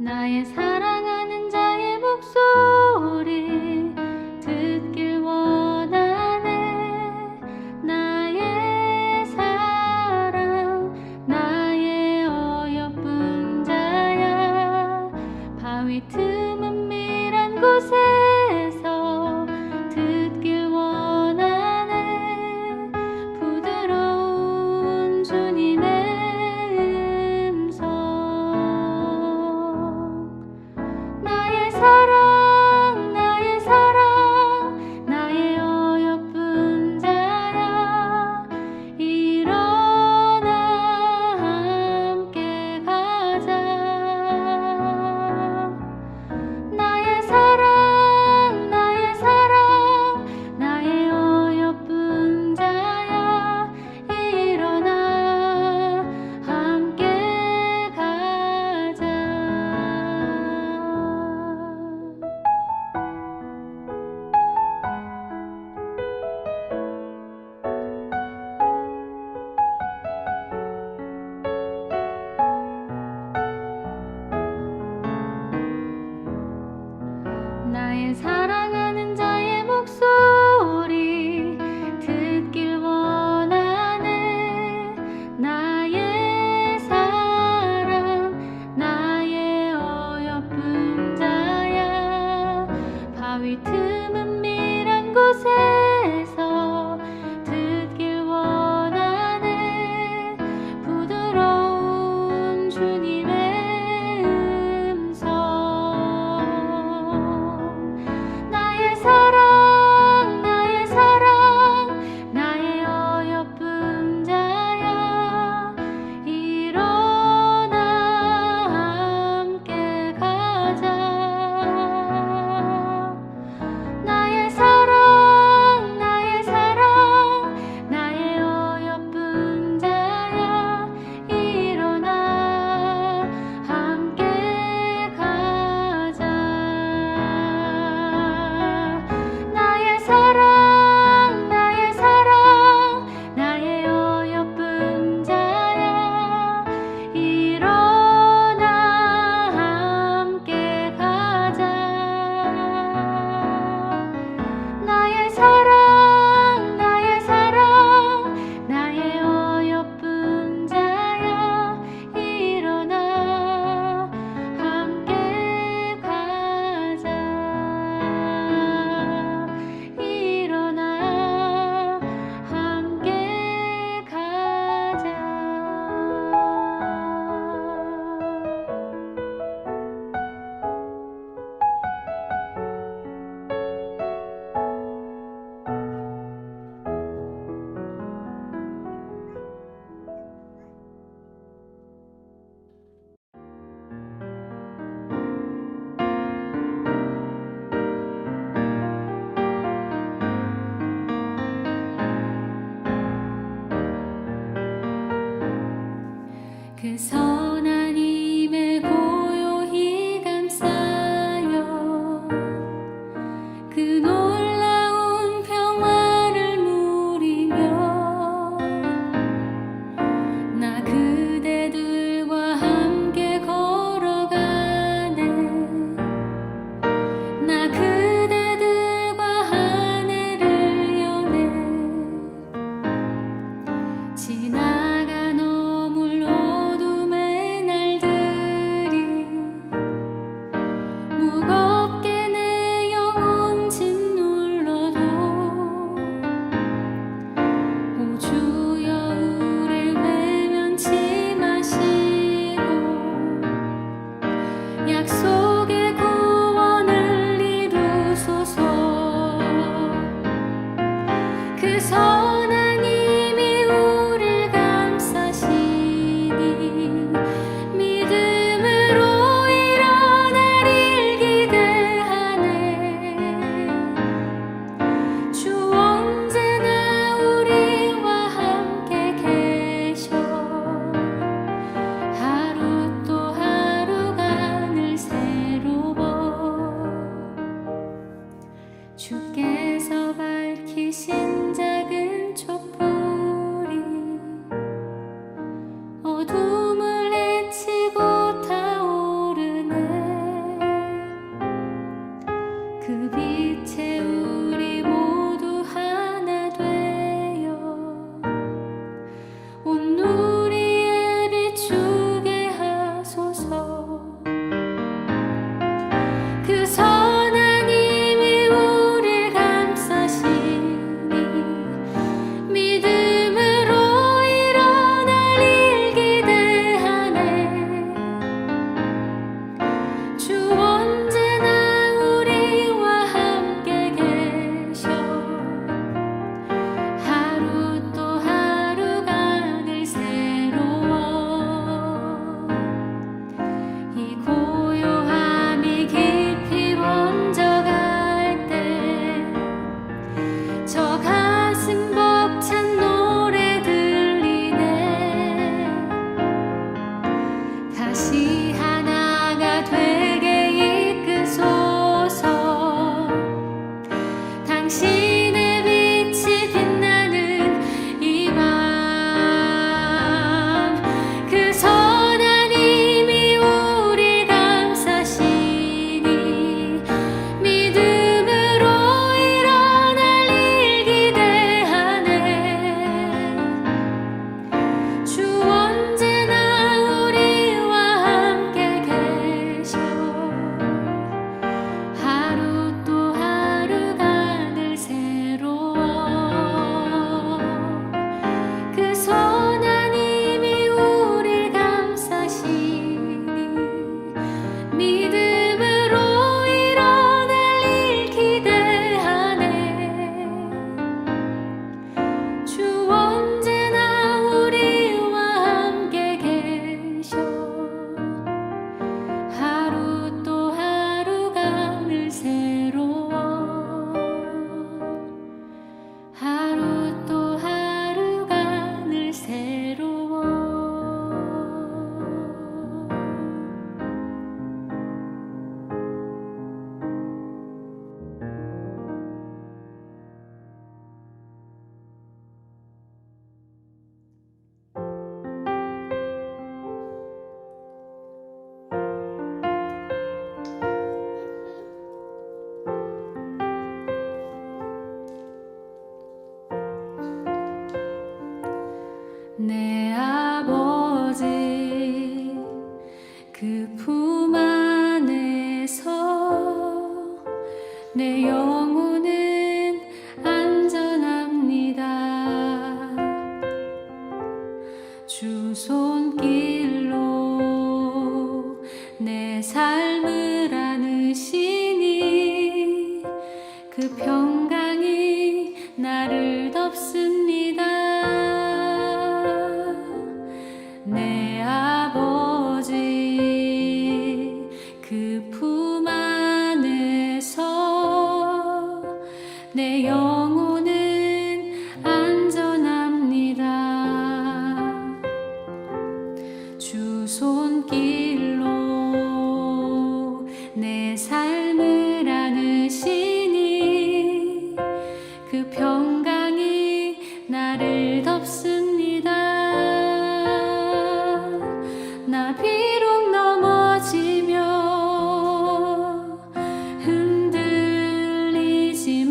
나의 사랑하는 자의 목소리 듣길 원하네. 나의 사랑, 나의 어여쁜 자야. 바위 틈은 밀한 곳에서 듣길 원하네. 부드러운 주님의 나의 사랑, 나의 어여쁜 자야. 일어나 함께 가자. 나의 사랑, 나의 어여쁜 자야. 일어나 함께 가자. 나의 사랑하는 자의 목소리 듣길 원하네. 나의 사랑, 나의 어여쁜 자야. 바위 틈은 밀한 곳에서 듣길 원하네. 부드러운 주님의 나의 사랑, 나의 어여쁜 자야. 일어나 함께 가자. 나의 사랑, 나의 어여쁜 자야. 일어나 함께 가자. 나의 사랑, 나의 어여쁜 자야. 일어나 함께 가자. 나의 사랑, 나의 어여쁜 자야. 일어나 함께 가자. 일어나 함께 가자. 그 선한 힘에 고요히 감싸여 그 놀라운 평화를 누리며 나 그대들과 함께 걸어가네. 나 그대들과 한 해를 여네. 지나간 어둠 품 안에서 내 영혼은 안전합니다. 주 손길로 내 삶을 안으시니 그 평강이 나를 덮습니다. 내 아버지 그 품 안에서 내 영혼은 안전합니다. 주 손길로 내 삶을 안으시니 그 평강이 나를 덮습니다. 나 비록 넘어지며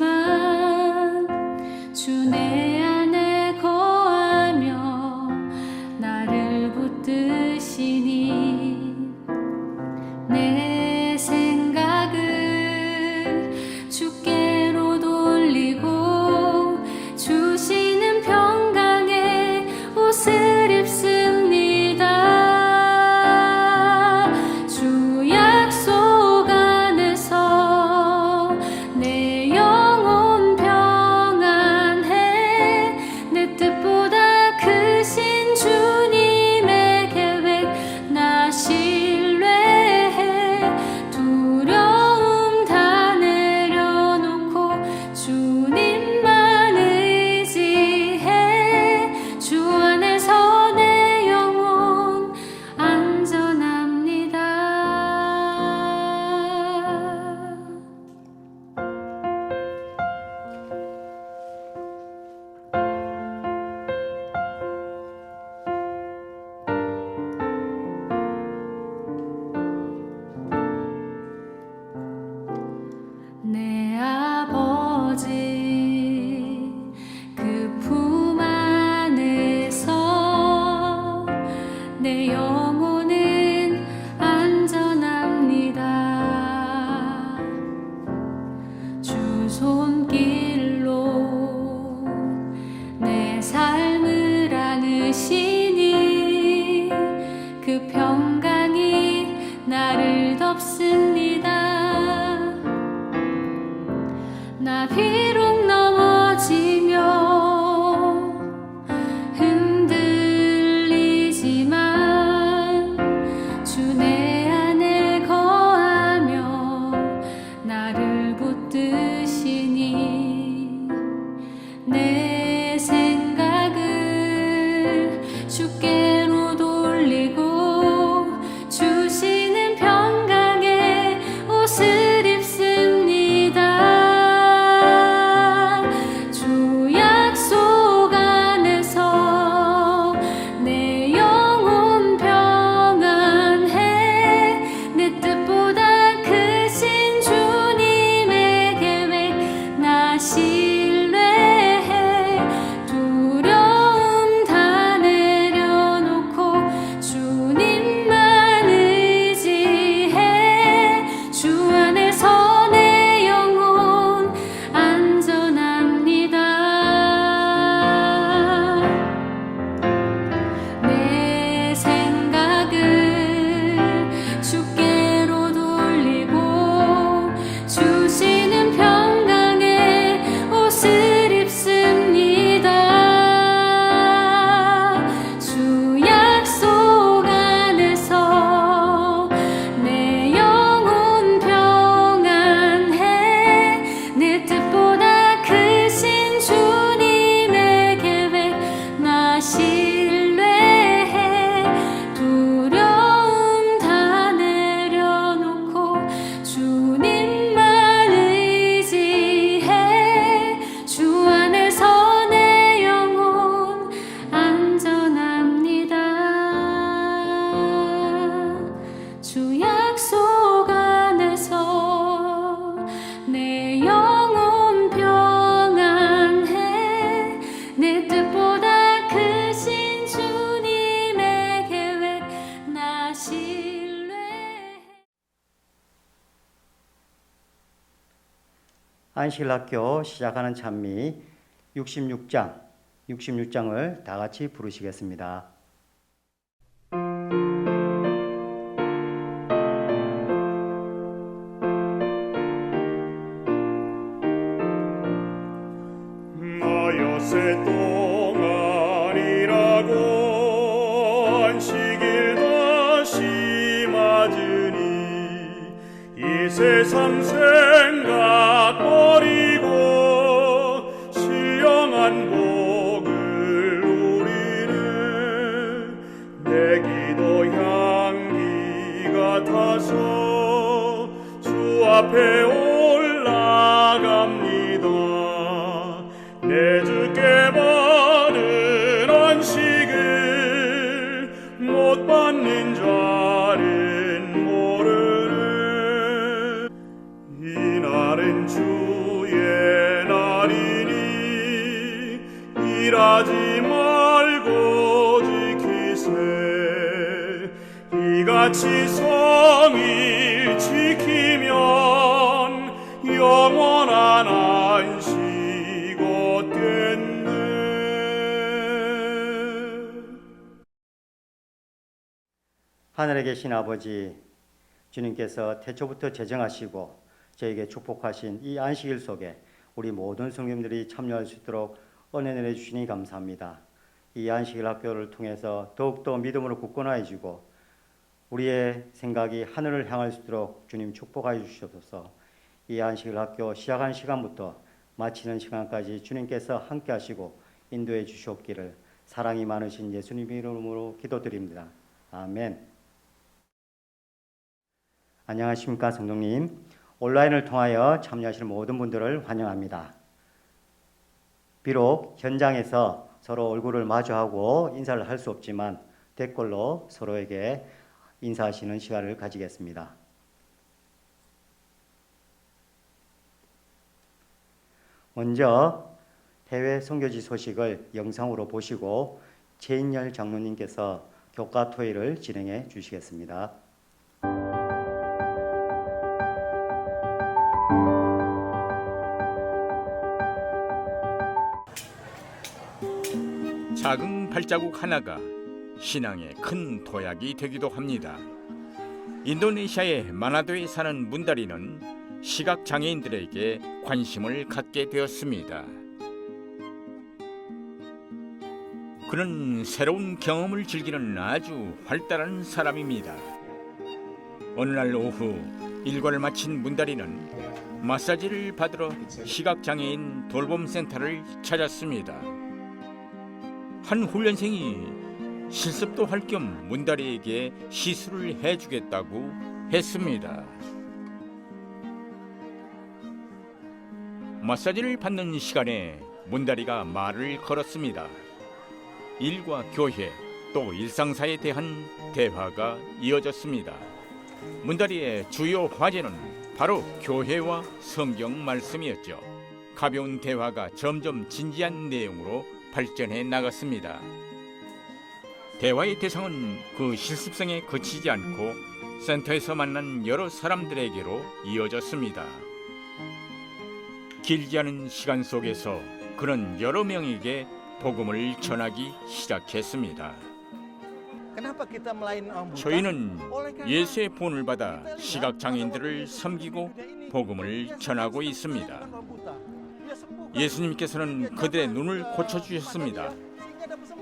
흔들리지만 주 내 안에 거하며 나를 붙드시니 내 생각을 주께로 돌리고 주시는 평강의 옷을 입습니다. 주 약속 안에서 내 영혼 평안해. 내 뜻보다 크신 주님의 계획 나 신뢰해. 두려움 다 내려놓고 주님만 의지해. 주 안에서 내 영혼 안전합니다. 내 아버지 그 품 안에서 내 영혼은 안전합니다. 주 손길로 내 삶을 안으시니 그 평강이 나를 덮습니다. 나 비록 넘어지며 흔들리지만 주 내 안에 거하며 나를 붙드시니 내 생각을 주께로 돌리고 주시는 평강의 옷을 입습니다. 주 약속 안에서 내 영혼 평안해. 내 뜻보다 크신 주님의 계획 나 신뢰해. 두려움 다 내려놓고 주님만 의지해. 주 안에서 내 영혼 안전합니다. 내 생각을 주께로 돌리고 주시는 평강의 옷을 입습니다. 주 약속 안에서 내 영혼 평안해. 내 뜻보다 크신 주님의 계획 나 신뢰해. 두려움 다 내려놓고 주님만 의지해. 주 안에서 내 영혼 안전합니다. 주 약속 안에서 내 영혼 평안해. 내 뜻보다 크신 주님의 계획 나 신뢰해. 안식일학교 시작하는 찬미 66장을 다 같이 부르시겠습니다. 나여세 동안이라고 안식일 다시 맞으니 이 세상 생각 버리고 신령한 복을 누리네. 내 기도 향기 같아서 주 앞에 올라갑니다. 내 주께 받은 안식을 못 받는 자는 모르네. 이날은 주의 날이니 일하지 말고 지키세. 이같이 성일 지키면 영원한 안식 하늘에 계신 아버지, 주님께서 태초부터 제정하시고 저에게 축복하신 이 안식일 속에 우리 모든 성도님들이 참여할 수 있도록 은혜 내려주시니 감사합니다. 이 안식일 학교를 통해서 더욱더 믿음으로 굳건해지고 우리의 생각이 하늘을 향할 수 있도록 주님 축복하여 주시옵소서. 이 안식일 학교 시작하는 시간부터 마치는 시간까지 주님께서 함께 하시고 인도해 주시옵기를 사랑이 많으신 예수님 이름으로 기도드립니다. 아멘. 안녕하십니까 성도님. 온라인을 통하여 참여하실 모든 분들을 환영합니다. 비록 현장에서 서로 얼굴을 마주하고 인사를 할 수 없지만 댓글로 서로에게 인사하시는 시간을 가지겠습니다. 먼저 해외 선교지 소식을 영상으로 보시고 최인열 장로님께서 교과 토의를 진행해 주시겠습니다. 작은 발자국 하나가 신앙의 큰 도약이 되기도 합니다. 인도네시아의 마나도에 사는 문다리는 시각장애인들에게 관심을 갖게 되었습니다. 그는 새로운 경험을 즐기는 아주 활달한 사람입니다. 어느 날 오후 일과를 마친 문다리는 마사지를 받으러 시각장애인 돌봄센터를 찾았습니다. 한 훈련생이 실습도 할 겸 문다리에게 시술을 해주겠다고 했습니다. 마사지를 받는 시간에 문다리가 말을 걸었습니다. 일과 교회 또 일상사에 대한 대화가 이어졌습니다. 문다리의 주요 화제는 바로 교회와 성경 말씀이었죠. 가벼운 대화가 점점 진지한 내용으로 발전해 나갔습니다. 대화의 대상은 그 실습생에 그치지 않고 센터에서 만난 여러 사람들에게로 이어졌습니다. 길지 않은 시간 속에서 그는 여러 명에게 복음을 전하기 시작했습니다. 저희는 예수의 본을 받아 시각장애인들을 섬기고 복음을 전하고 있습니다. 예수님께서는 그들의 눈을 고쳐주셨습니다.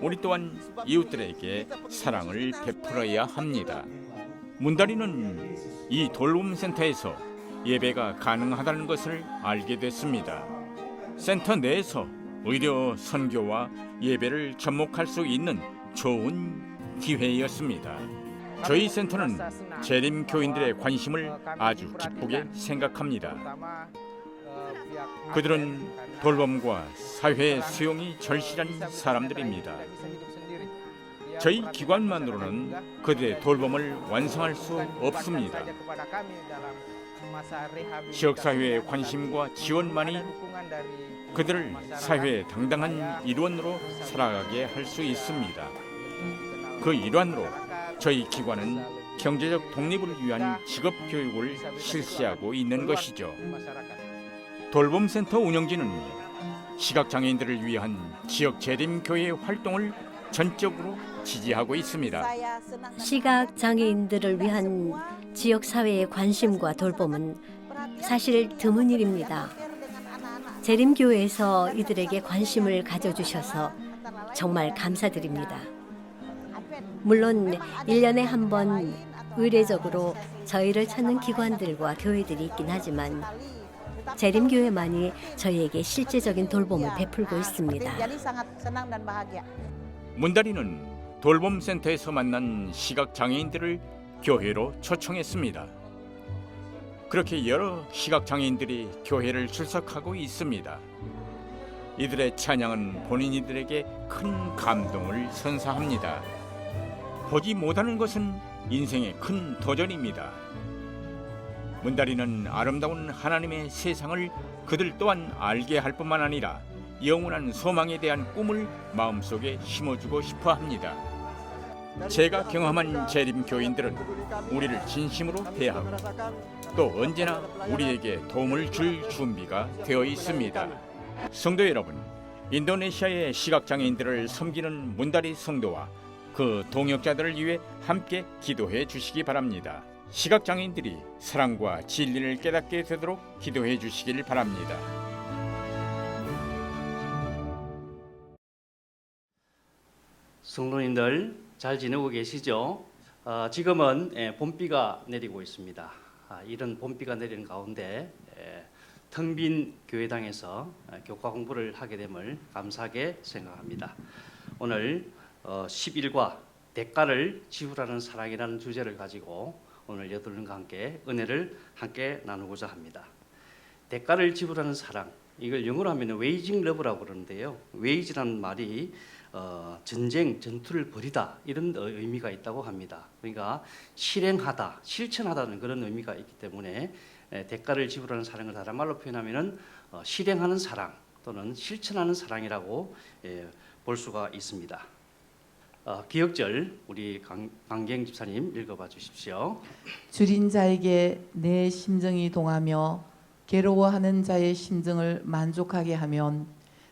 우리 또한 이웃들에게 사랑을 베풀어야 합니다. 문다리는 이 돌봄센터에서 예배가 가능하다는 것을 알게 됐습니다. 센터 내에서 의료 선교와 예배를 접목할 수 있는 좋은 기회였습니다. 저희 센터는 재림 교인들의 관심을 아주 기쁘게 생각합니다. 그들은 돌봄과 사회 수용이 절실한 사람들입니다. 저희 기관만으로는 그들의 돌봄을 완성할 수 없습니다. 지역사회의 관심과 지원만이 그들을 사회의 당당한 일원으로 살아가게 할 수 있습니다. 그 일환으로 저희 기관은 경제적 독립을 위한 직업교육을 실시하고 있는 것이죠. 돌봄센터 운영진은 시각장애인들을 위한 지역 재림교회 활동을 전적으로 지지하고 있습니다. 시각 장애인들을 위한 지역 사회의 관심과 돌봄은 사실 드문 일입니다. 재림교회에서 이들에게 관심을 가져주셔서 정말 감사드립니다. 물론 1년에 한 번 의례적으로 저희를 찾는 기관들과 교회들이 있긴 하지만 재림교회만이 저희에게 실제적인 돌봄을 베풀고 있습니다. 문다리는 돌봄센터에서 만난 시각장애인들을 교회로 초청했습니다. 그렇게 여러 시각장애인들이 교회를 출석하고 있습니다. 이들의 찬양은 본인들에게 큰 감동을 선사합니다. 보지 못하는 것은 인생의 큰 도전입니다. 문다리는 아름다운 하나님의 세상을 그들 또한 알게 할 뿐만 아니라 영원한 소망에 대한 꿈을 마음속에 심어주고 싶어 합니다. 제가 경험한 재림교인들은 우리를 진심으로 대하고 또 언제나 우리에게 도움을 줄 준비가 되어 있습니다. 성도 여러분, 인도네시아의 시각장애인들을 섬기는 문다리 성도와 그 동역자들을 위해 함께 기도해 주시기 바랍니다. 시각장애인들이 사랑과 진리를 깨닫게 되도록 기도해 주시길 바랍니다. 성도님들 잘 지내고 계시죠? 지금은 봄비가 내리고 있습니다. 이런 봄비가 내리는 가운데 텅 빈 교회당에서 교과 공부를 하게 됨을 감사하게 생각합니다. 오늘 11과 대가를 지불하는 사랑이라는 주제를 가지고 오늘 여러분과 함께 은혜를 함께 나누고자 합니다. 대가를 지불하는 사랑, 이걸 영어로 하면 웨이징 러브라고 그러는데요. 웨이지라는 말이 전쟁, 전투를 벌이다 이런 의미가 있다고 합니다. 그러니까 실행하다, 실천하다는 그런 의미가 있기 때문에 대가를 지불하는 사랑을 다른 말로 표현하면은 실행하는 사랑 또는 실천하는 사랑이라고 볼 수가 있습니다. 기억절 우리 강경 집사님 읽어봐 주십시오. 줄인 자에게 내 심정이 동하며 괴로워하는 자의 심정을 만족하게 하면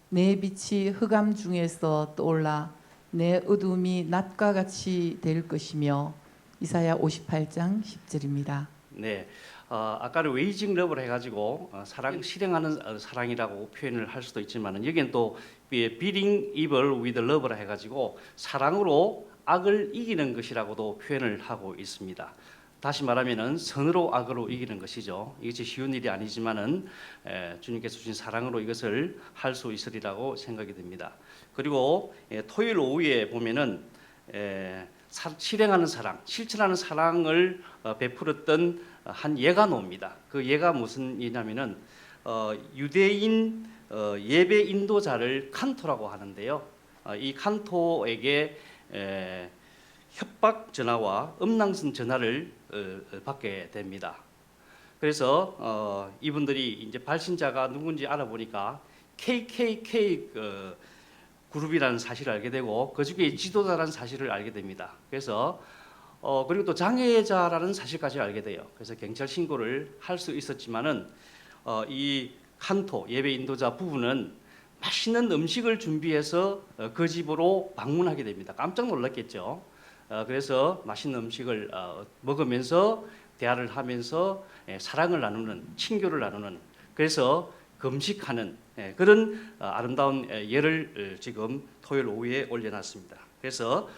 내 빛이 흑암 중에서 떠올라 내 어둠이 낮과 같이 될 것이며. 이사야 58장 10절입니다. 네, 아까는 웨이징 러브를 해가지고 사랑 실행하는 사랑이라고 표현을 할 수도 있지만은 여기는 또 beating evil with love라 해가지고 사랑으로 악을 이기는 것이라고도 표현을 하고 있습니다. 다시 말하면은 선으로 악으로 이기는 것이죠. 이것이 쉬운 일이 아니지만은 주님께서 주신 사랑으로 이것을 할 수 있으리라고 생각이 됩니다. 그리고 토요일 오후에 보면은 실행하는 사랑, 실천하는 사랑을 베풀었던 한 예가 나옵니다. 그 예가 무슨 예냐면은 유대인 예배 인도자를 칸토라고 하는데요. 이 칸토에게 협박 전화와 음란성 전화를 받게 됩니다. 그래서 이분들이 이제 발신자가 누군지 알아보니까 KKK 그룹이라는 사실을 알게 되고 그 중에 지도자라는 사실을 알게 됩니다. 그래서 그리고 또 장애자라는 사실까지 알게 돼요. 그래서 경찰 신고를 할 수 있었지만은 이 칸토 예배 인도자 부부는 맛있는 음식을 준비해서 그 집으로 방문하게 됩니다. 깜짝 놀랐겠죠. 그래서 맛있는 음식을 먹으면서 대화를 하면서 사랑을 나누는, 친교를 나누는, 그래서 금식하는 그런 아름다운 예를 지금 토요일 오후에 올려놨습니다. 그래서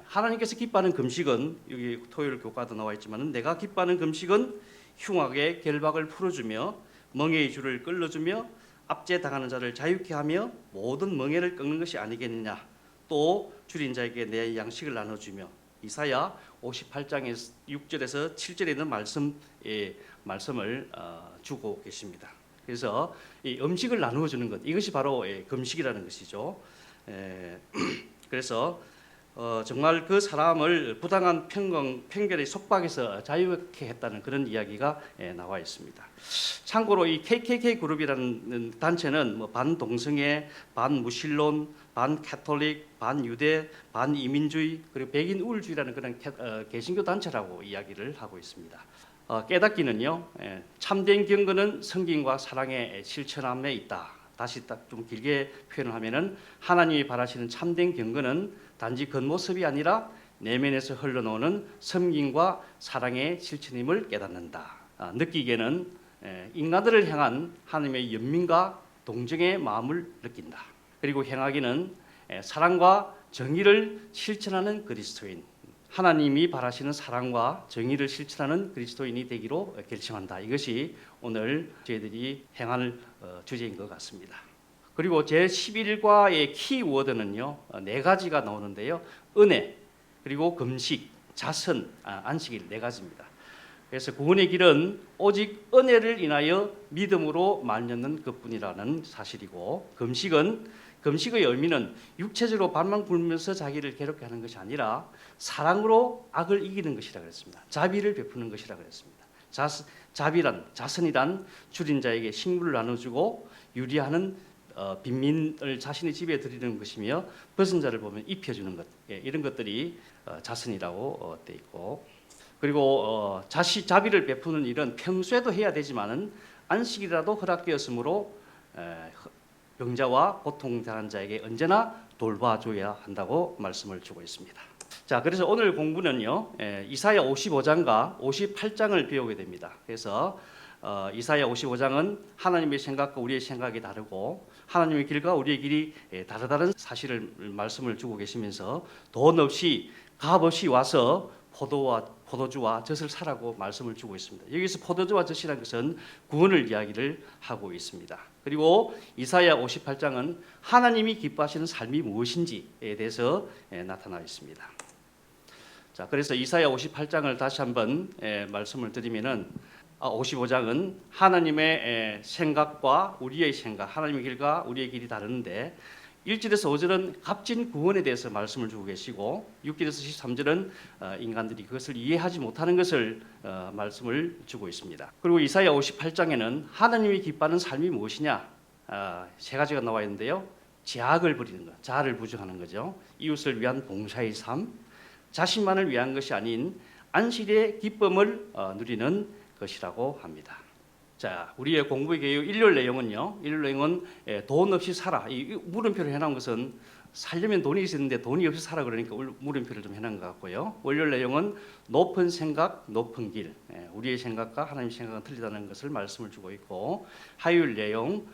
하나님께서 기뻐하는 금식은 여기 토요일 교과도 나와 있지만 내가 기뻐하는 금식은 흉악의 결박을 풀어주며 멍에의 줄을 끌어주며 압제당하는 자를 자유케 하며 모든 멍에를 꺾는 것이 아니겠느냐. 또 줄인 자에게 내 양식을 나눠주며. 이사야 58장의 6절에서 7절에 있는 말씀을 주고 계십니다. 그래서 이 음식을 나누어 주는 것, 이것이 바로 금식이라는 것이죠. 그래서 정말 그 사람을 부당한 편견의 속박에서 자유케 했다는 그런 이야기가 나와 있습니다. 참고로 이 KKK 그룹이라는 단체는 뭐 반동성애, 반무신론, 반캐톨릭, 반유대, 반이민주의 그리고 백인 우월주의라는 그런 개신교 단체라고 이야기를 하고 있습니다. 깨닫기는요, 참된 경건은 성김과 사랑의 실천함에 있다. 다시 딱 좀 길게 표현을 하면은 하나님이 바라시는 참된 경건은 단지 겉모습이 아니라 내면에서 흘러나오는 섬김과 사랑의 실천임을 깨닫는다. 느끼기에는 인간들을 향한 하나님의 연민과 동정의 마음을 느낀다. 그리고 행하기는 사랑과 정의를 실천하는 그리스도인, 하나님이 바라시는 사랑과 정의를 실천하는 그리스도인이 되기로 결심한다. 이것이 오늘 저희들이 행할 주제인 것 같습니다. 그리고 제11과의 키워드는요, 4가지가 나오는데요. 은혜, 그리고 금식, 자선, 안식일 4가지입니다. 그래서 구원의 길은 오직 은혜를 인하여 믿음으로 말려는 것뿐이라는 사실이고, 금식의 의미는 육체적으로 발만 굴면서 자기를 괴롭게 하는 것이 아니라 사랑으로 악을 이기는 것이라 그랬습니다. 자비를 베푸는 것이라 그랬습니다. 자선이란 줄인 자에게 식물을 나눠주고 유리하는 빈민을 자신의 집에 들이는 것이며 벗은 자를 보면 입혀주는 것, 이런 것들이 자선이라고 돼 있고, 그리고 자비를 베푸는 일은 평소에도 해야 되지만은 안식이라도 허락되었으므로 병자와 고통당한 자에게 언제나 돌봐줘야 한다고 말씀을 주고 있습니다. 자, 그래서 오늘 공부는요, 이사야 55장과 58장을 배우게 됩니다. 그래서 이사야 55장은 하나님의 생각과 우리의 생각이 다르고 하나님의 길과 우리의 길이 다르다는 사실을 말씀을 주고 계시면서 돈 없이 값 없이 와서 포도주와 젖을 사라고 말씀을 주고 있습니다. 여기서 포도주와 젖이라는 것은 구원을 이야기를 하고 있습니다. 그리고 이사야 58장은 하나님이 기뻐하시는 삶이 무엇인지에 대해서 나타나 있습니다. 자, 그래서 이사야 58장을 다시 한번 말씀을 드리면은 55장은 하나님의 생각과 우리의 생각, 하나님의 길과 우리의 길이 다른데 1절에서 5절은 값진 구원에 대해서 말씀을 주고 계시고 6절에서 13절은 인간들이 그것을 이해하지 못하는 것을 말씀을 주고 있습니다. 그리고 이사야 58장에는 하나님이 기뻐하는 삶이 무엇이냐 3가지가 나와 있는데요. 제약을 부리는 것, 자아를 부정하는 거죠. 이웃을 위한 봉사의 삶, 자신만을 위한 것이 아닌 안식의 기쁨을 누리는 것이라고 합니다. 자, 우리의 공부의 개요 일요일 내용은요. 일요일 내용은 돈 없이 살아. 이 물음표를 해놓은 것은 살려면 돈이 있었는데 돈이 없이 살아 그러니까 물음표를 좀 해놓은 것 같고요. 월요일 내용은 높은 생각, 높은 길. 우리의 생각과 하나님의 생각은 틀리다는 것을 말씀을 주고 있고, 화요일 내용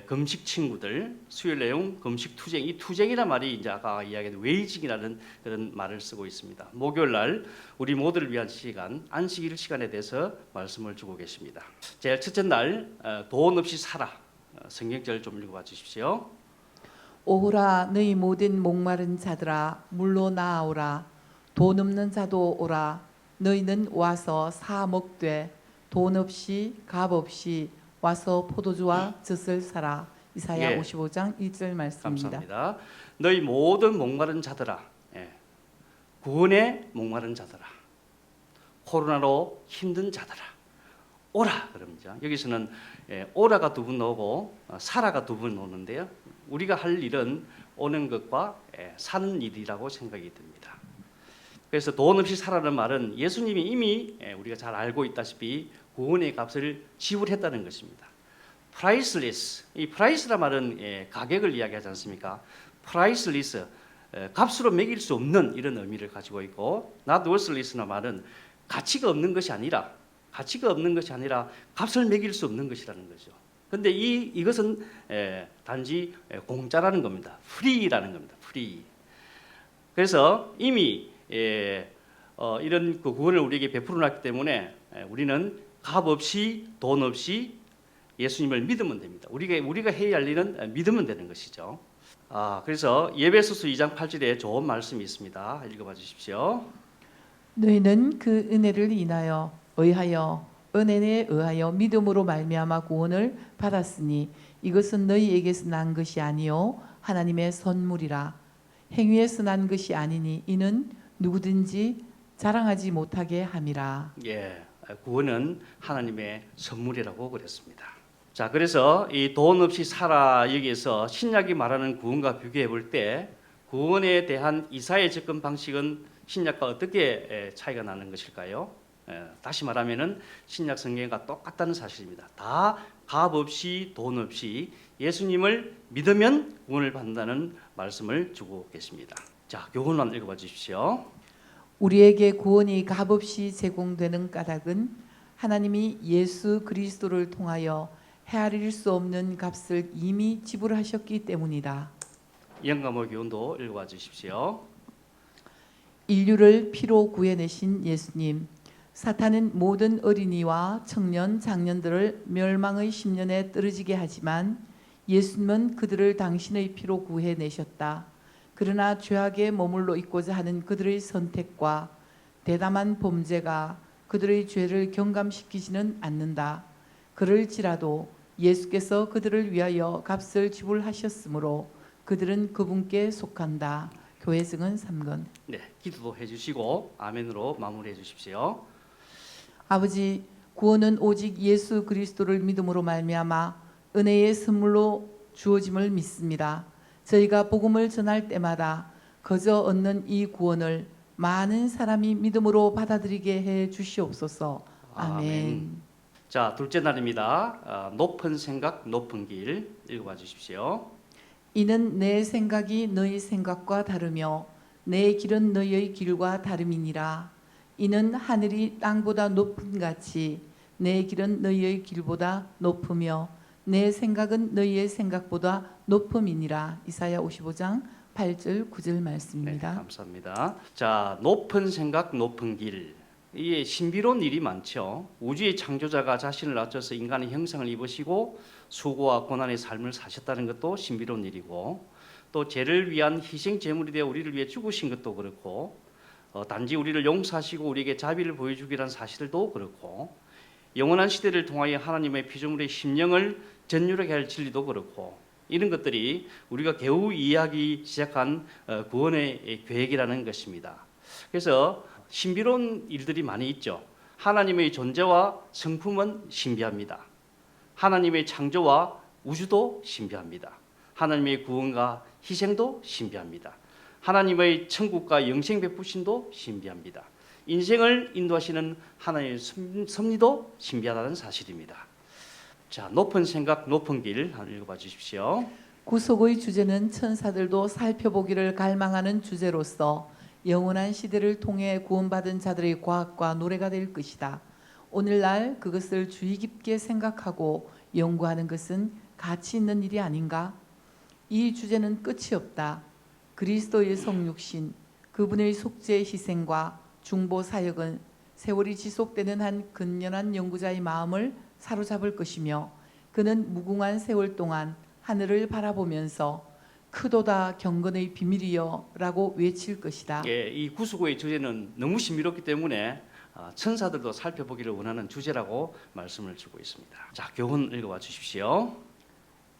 금식 친구들, 수요일 내용 금식 투쟁. 이 투쟁이란 말이 이제 아까 이야기한 웨이징이라는 그런 말을 쓰고 있습니다. 목요일 날 우리 모두를 위한 시간, 안식일 시간에 대해서 말씀을 주고 계십니다. 제일 첫째 날 돈 없이 살아. 성경절 좀 읽어봐 주십시오. 오라 너희 모든 목마른 자들아 물로 나아오라. 돈 없는 자도 오라. 너희는 와서 사 먹되 돈 없이 값 없이 와서 포도주와 젖을 사라. 이사야 55장 1절 말씀입니다. 감사합니다. 너희 모든 목마른 자들아, 구원의 목마른 자들아, 코로나로 힘든 자들아, 오라 그럽니다. 여기서는 오라가 2번 나오고 사라가 2번 나오는데요. 우리가 할 일은 오는 것과 사는 일이라고 생각이 듭니다. 그래서 돈 없이 살아라는 말은 예수님이 이미 우리가 잘 알고 있다시피 구원의 값을 지불했다는 것입니다. priceless, 이 price란 말은 가격을 이야기하지 않습니까? priceless, 값으로 매길 수 없는 이런 의미를 가지고 있고, not worthless란 말은 가치가 없는 것이 아니라 값을 매길 수 없는 것이라는 거죠. 근데 이것은 단지 공짜라는 겁니다. free라는 겁니다. free. 그래서 이미 이런 그 구원을 우리에게 베풀어 놨기 때문에 우리는 값 없이 돈 없이 예수님을 믿으면 됩니다. 우리가 해야 할 일은 믿으면 되는 것이죠. 그래서 예배소서 2장 8절에 좋은 말씀이 있습니다. 읽어봐 주십시오. 너희는 그 은혜를 의하여 은혜에 의하여 믿음으로 말미암아 구원을 받았으니 이것은 너희에게서 난 것이 아니요 하나님의 선물이라. 행위에서 난 것이 아니니 이는 누구든지 자랑하지 못하게 함이라. 구원은 하나님의 선물이라고 그랬습니다. 자, 그래서 이 돈 없이 살아 여기에서 신약이 말하는 구원과 비교해 볼 때 구원에 대한 이사야의 접근 방식은 신약과 어떻게 차이가 나는 것일까요? 다시 말하면은 신약 성경과 똑같다는 사실입니다. 다 값 없이 돈 없이 예수님을 믿으면 구원을 받는다는 말씀을 주고 계십니다. 자, 교훈만 읽어봐 주십시오. 우리에게 구원이 값없이 제공되는 까닭은 하나님이 예수 그리스도를 통하여 헤아릴 수 없는 값을 이미 지불하셨기 때문이다. 영감의 교훈도 읽어봐 주십시오. 인류를 피로 구해내신 예수님, 사탄은 모든 어린이와 청년, 장년들을 멸망의 심년에 떨어지게 하지만 예수님은 그들을 당신의 피로 구해내셨다. 그러나 죄악에 머물러 있고자 하는 그들의 선택과 대담한 범죄가 그들의 죄를 경감시키지는 않는다. 그럴지라도 예수께서 그들을 위하여 값을 지불하셨으므로 그들은 그분께 속한다. 교회 증언 3권. 네, 기도도 해주시고 아멘으로 마무리해 주십시오. 아버지, 구원은 오직 예수 그리스도를 믿음으로 말미암아 은혜의 선물로 주어짐을 믿습니다. 저희가 복음을 전할 때마다 거저 얻는 이 구원을 많은 사람이 믿음으로 받아들이게 해 주시옵소서. 아멘. 자, 둘째 날입니다. 높은 생각, 높은 길 읽어봐 주십시오. 이는 내 생각이 너희 생각과 다르며 내 길은 너희의 길과 다름이니라. 이는 하늘이 땅보다 높음 같이 내 길은 너희의 길보다 높으며 내 생각은 너희의 생각보다 높음이니라. 이사야 55장 8절 9절 말씀입니다. 네, 감사합니다. 자, 높은 생각, 높은 길. 이게 신비로운 일이 많죠. 우주의 창조자가 자신을 낮춰서 인간의 형상을 입으시고 수고와 고난의 삶을 사셨다는 것도 신비로운 일이고, 또 죄를 위한 희생 제물이 되어 우리를 위해 죽으신 것도 그렇고, 단지 우리를 용서하시고 우리에게 자비를 보여주기란 사실도 그렇고, 영원한 시대를 통하여 하나님의 피조물의 심령을 전율하게 할 진리도 그렇고, 이런 것들이 우리가 겨우 이해하기 시작한 구원의 계획이라는 것입니다. 그래서 신비로운 일들이 많이 있죠. 하나님의 존재와 성품은 신비합니다. 하나님의 창조와 우주도 신비합니다. 하나님의 구원과 희생도 신비합니다. 하나님의 천국과 영생 베푸심도 신비합니다. 인생을 인도하시는 하나님의 섭리도 신비하다는 사실입니다. 자, 높은 생각, 높은 길 한번 읽어봐 주십시오. 구속의 주제는 천사들도 살펴보기를 갈망하는 주제로서 영원한 시대를 통해 구원받은 자들의 과학과 노래가 될 것이다. 오늘날 그것을 주의 깊게 생각하고 연구하는 것은 가치 있는 일이 아닌가? 이 주제는 끝이 없다. 그리스도의 성육신, 그분의 속죄 희생과 중보 사역은 세월이 지속되는 한 근연한 연구자의 마음을 사로잡을 것이며, 그는 무궁한 세월 동안 하늘을 바라보면서 크도다 경건의 비밀이여라고 외칠 것이다. 예, 이 구속의 주제는 너무 신비롭기 때문에 천사들도 살펴보기를 원하는 주제라고 말씀을 주고 있습니다. 자, 교훈 읽어봐 주십시오.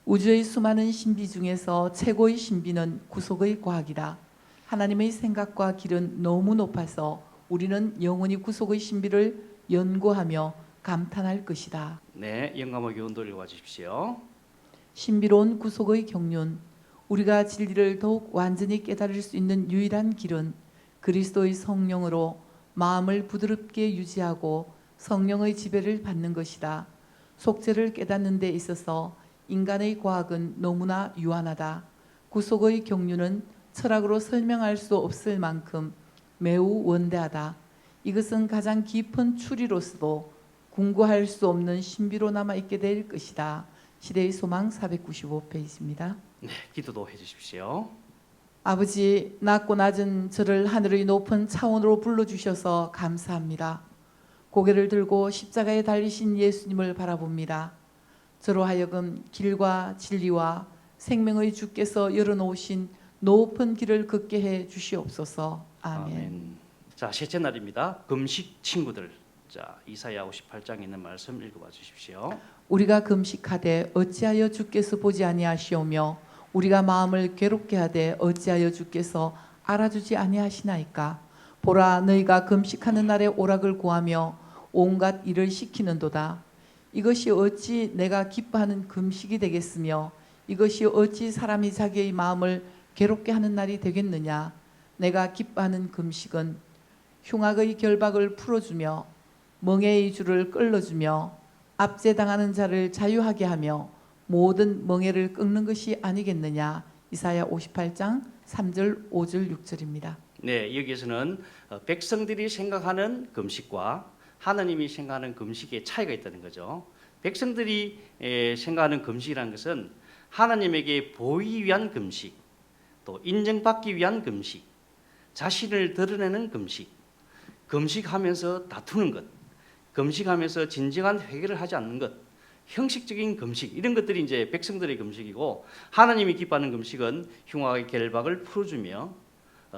우주의 수많은 신비 중에서 최고의 신비는 구속의 과학이다. 하나님의 생각과 길은 너무 높아서 우리는 영원히 구속의 신비를 연구하며 감탄할 것이다. 네, 영감의 교훈도 읽어봐 주십시오. 신비로운 구속의 경륜, 우리가 진리를 더욱 완전히 깨달을 수 있는 유일한 길은 그리스도의 성령으로 마음을 부드럽게 유지하고 성령의 지배를 받는 것이다. 속죄를 깨닫는 데 있어서 인간의 과학은 너무나 유한하다. 구속의 경륜은 철학으로 설명할 수 없을 만큼 매우 원대하다. 이것은 가장 깊은 추리로서도 궁구할 수 없는 신비로 남아있게 될 것이다. 시대의 소망 495페이지입니다. 네, 기도도 해주십시오. 아버지, 낮고 낮은 저를 하늘의 높은 차원으로 불러주셔서 감사합니다. 고개를 들고 십자가에 달리신 예수님을 바라봅니다. 저로 하여금 길과 진리와 생명의 주께서 열어놓으신 높은 길을 걷게 해 주시옵소서. 아멘. 자, 셋째 날입니다. 금식 친구들. 자, 이사야 58장에 있는 말씀 읽어봐 주십시오. 우리가 금식하되 어찌하여 주께서 보지 아니하시오며 우리가 마음을 괴롭게 하되 어찌하여 주께서 알아주지 아니하시나이까. 보라, 너희가 금식하는 날에 오락을 구하며 온갖 일을 시키는도다. 이것이 어찌 내가 기뻐하는 금식이 되겠으며 이것이 어찌 사람이 자기의 마음을 괴롭게 하는 날이 되겠느냐. 내가 기뻐하는 금식은 흉악의 결박을 풀어주며 멍에의 줄을 끌어주며 압제당하는 자를 자유하게 하며 모든 멍에를 끊는 것이 아니겠느냐. 이사야 58장 3절, 5절, 6절입니다. 네, 여기에서는 백성들이 생각하는 금식과 하나님이 생각하는 금식의 차이가 있다는 거죠. 백성들이 생각하는 금식이라는 것은 하나님에게 보이기 위한 금식, 또 인정받기 위한 금식, 자신을 드러내는 금식, 금식하면서 다투는 것, 금식하면서 진정한 회개를 하지 않는 것, 형식적인 금식, 이런 것들이 이제 백성들의 금식이고, 하나님이 기뻐하는 금식은 흉악의 결박을 풀어주며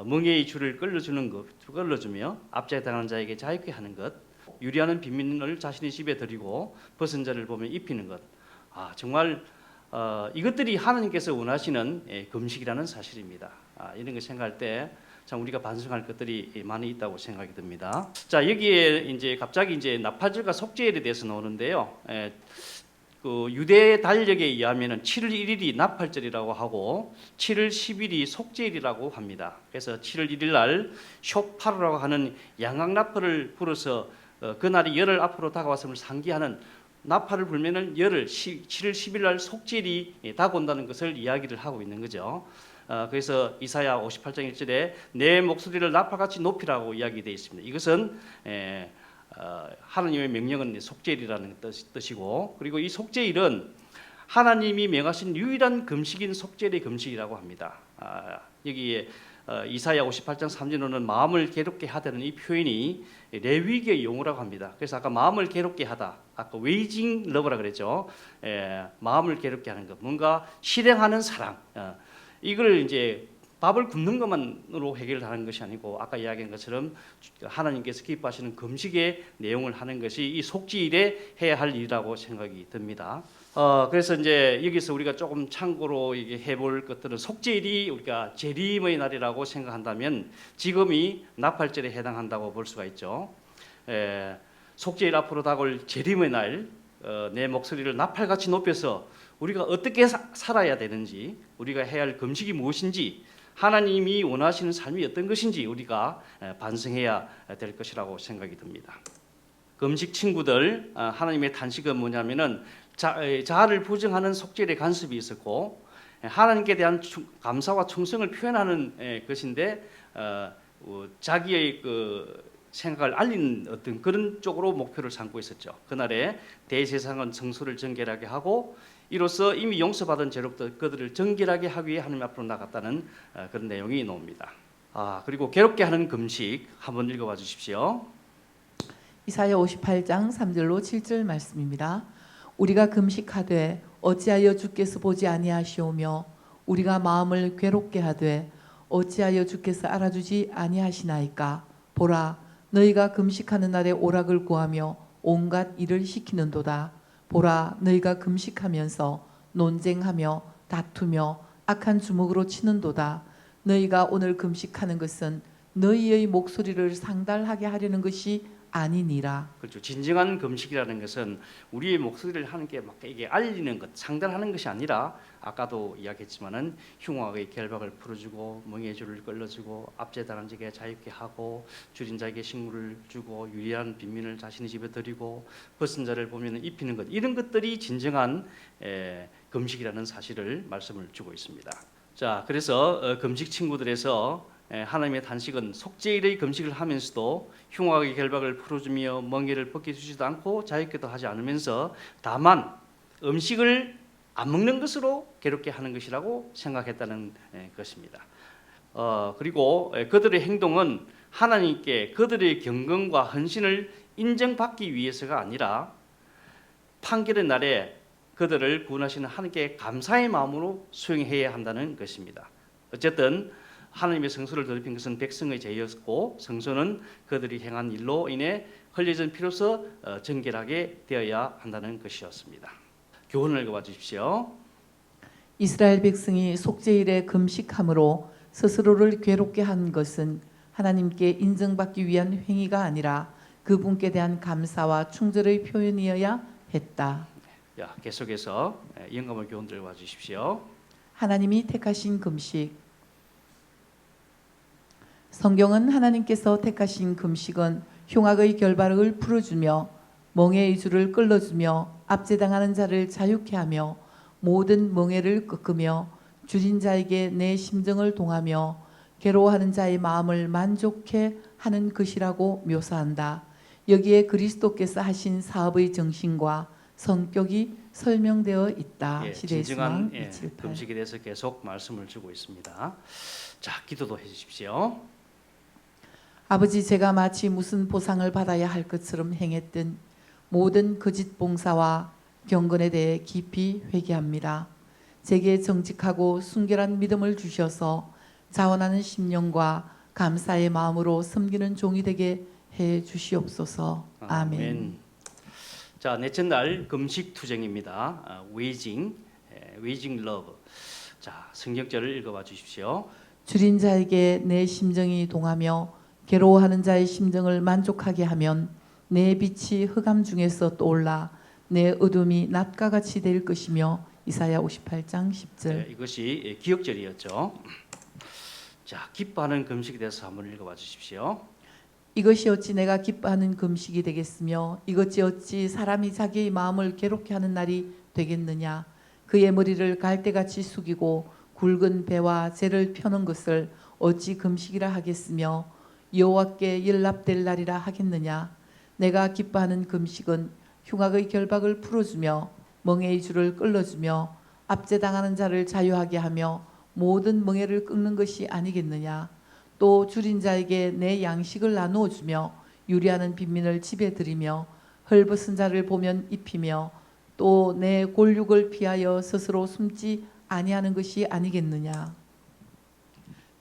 멍에의 줄을 끌어주며 압제에 당하는 자에게 자유케 하는 것, 유리하는 빈민을 자신의 집에 들이고 벗은 자를 보면 입히는 것. 정말 이것들이 하나님께서 원하시는 금식이라는 사실입니다. 이런 걸 생각할 때 참 우리가 반성할 것들이 많이 있다고 생각이 듭니다. 자, 여기에 이제 갑자기 이제 나팔절과 속죄일에 대해서 나오는데요. 그 유대 달력에 의하면은 7월 1일이 나팔절이라고 하고 7월 10일이 속죄일이라고 합니다. 그래서 7월 1일 날 쇼파르라고 하는 양악나팔을 불어서 그날이 열흘 앞으로 다가왔음을 상기하는, 나팔을 불면은 열흘 7월 10일 날 속죄일이 다가온다는 것을 이야기를 하고 있는 거죠. 그래서 이사야 58장 1절에 내 목소리를 나팔같이 높이라고 이야기되어 있습니다. 이것은 하나님의 명령은 속죄일이라는 뜻이고, 그리고 이 속죄일은 하나님이 명하신 유일한 금식인 속죄일의 금식이라고 합니다. 여기에 이사야 58장 3절로는 마음을 괴롭게 하다는 이 표현이 레위기의 용어라고 합니다. 그래서 아까 마음을 괴롭게 하다, 아까 웨이징 러브라 그랬죠. 마음을 괴롭게 하는 것, 뭔가 실행하는 사랑, 이걸 이제 밥을 굽는 것만으로 해결을 하는 것이 아니고, 아까 이야기한 것처럼 하나님께서 기뻐하시는 금식의 내용을 하는 것이 이 속죄일에 해야 할 일이라고 생각이 듭니다. 그래서 이제 여기서 우리가 조금 참고로 이게 해볼 것들은, 속죄일이 우리가 재림의 날이라고 생각한다면 지금이 나팔절에 해당한다고 볼 수가 있죠. 속죄일 앞으로 다가올 재림의 날, 내 목소리를 나팔같이 높여서 우리가 어떻게 살아야 되는지, 우리가 해야 할 금식이 무엇인지, 하나님이 원하시는 삶이 어떤 것인지 우리가 반성해야 될 것이라고 생각이 듭니다. 금식 친구들, 하나님의 탄식은 뭐냐면은 자아를 부정하는 속죄일의 간섭이 있었고, 하나님께 대한 감사와 충성을 표현하는 것인데, 자기의 그 생각을 알리는 어떤 그런 쪽으로 목표를 삼고 있었죠. 그날에 대제사장은 성소를 정결하게 하고, 이로써 이미 용서받은 죄로부터 그들을 정결하게 하기 위해 하나님 앞으로 나갔다는 그런 내용이 나옵니다. 그리고 괴롭게 하는 금식 한번 읽어봐 주십시오. 이사야 58장 3절로 7절 말씀입니다. 우리가 금식하되 어찌하여 주께서 보지 아니하시오며 우리가 마음을 괴롭게 하되 어찌하여 주께서 알아주지 아니하시나이까. 보라, 너희가 금식하는 날에 오락을 구하며 온갖 일을 시키는도다. 보라, 너희가 금식하면서 논쟁하며 다투며 악한 주먹으로 치는도다. 너희가 오늘 금식하는 것은 너희의 목소리를 상달하게 하려는 것이 아니니라. 그렇죠. 진정한 금식이라는 것은 우리의 목소리를 하나님께 막 이게 알리는 것, 상달하는 것이 아니라, 아까도 이야기했지만은 흉악의 결박을 풀어주고 멍에의 줄을 끌어주고 압제당한 자에게 자유케 하고 줄인 자에게 식물을 주고 유리한 빈민을 자신의 집에 들이고 벗은 자를 보면 입히는 것, 이런 것들이 진정한 금식이라는 사실을 말씀을 주고 있습니다. 자, 그래서 금식 친구들에서 하나님의 탄식은 속죄일의 금식을 하면서도 흉악의 결박을 풀어주며 멍에를 벗겨주지도 않고 자유케도 하지 않으면서 다만 음식을 안 먹는 것으로 괴롭게 하는 것이라고 생각했다는 것입니다. 그리고 그들의 행동은 하나님께 그들의 경건과 헌신을 인정받기 위해서가 아니라 판결의 날에 그들을 구원하시는 하나님께 감사의 마음으로 수행해야 한다는 것입니다. 어쨌든 하나님의 성소를 더럽힌 것은 백성의 죄였고, 성소는 그들이 행한 일로 인해 흘려진 피로서 정결하게 되어야 한다는 것이었습니다. 교훈을 읽어봐 주십시오. 이스라엘 백성이 속죄일에 금식함으로 스스로를 괴롭게 한 것은 하나님께 인정받기 위한 행위가 아니라 그분께 대한 감사와 충절의 표현이어야 했다. 계속해서 영감의 교훈을 읽어봐 주십시오. 하나님이 택하신 금식. 성경은 하나님께서 택하신 금식은 흉악의 결박을 풀어주며 멍에의 줄을 끌어주며 압제당하는 자를 자유케 하며 모든 멍에를 꺾으며 줄인 자에게 내 심정을 동하며 괴로워하는 자의 마음을 만족해 하는 것이라고 묘사한다. 여기에 그리스도께서 하신 사업의 정신과 성격이 설명되어 있다. 예, 시대의 진정한 수망 278. 금식에 대해서 계속 말씀을 주고 있습니다. 자, 기도도 해주십시오. 아버지, 제가 마치 무슨 보상을 받아야 할 것처럼 행했던 모든 거짓 봉사와 경건에 대해 깊이 회개합니다. 제게 정직하고 순결한 믿음을 주셔서 자원하는 심령과 감사의 마음으로 섬기는 종이 되게 해 주시옵소서. 아멘. 자, 넷째 날 금식 투쟁입니다. 웨이징 러브. 자, 성경절을 읽어봐 주십시오. 줄인 자에게 내 심정이 동하며 괴로워하는 자의 심정을 만족하게 하면 내 빛이 흑암 중에서 떠올라 내 어둠이 낮과 같이 될 것이며. 이사야 58장 10절. 네, 이것이 기억절이었죠. 자, 기뻐하는 금식에 대해서 한번 읽어봐 주십시오. 이것이 어찌 내가 기뻐하는 금식이 되겠으며 이것이 어찌 사람이 자기의 마음을 괴롭게 하는 날이 되겠느냐. 그의 머리를 갈대같이 숙이고 굵은 배와 재를 펴는 것을 어찌 금식이라 하겠으며 여호와께 연락될 날이라 하겠느냐. 내가 기뻐하는 금식은 흉악의 결박을 풀어주며 멍에의 줄을 끌어주며 압제당하는 자를 자유하게 하며 모든 멍에를 꺾는 것이 아니겠느냐. 또 줄인 자에게 내 양식을 나누어 주며 유리하는 빈민을 집에 들이며 헐벗은 자를 보면 입히며 또 내 골육을 피하여 스스로 숨지 아니하는 것이 아니겠느냐.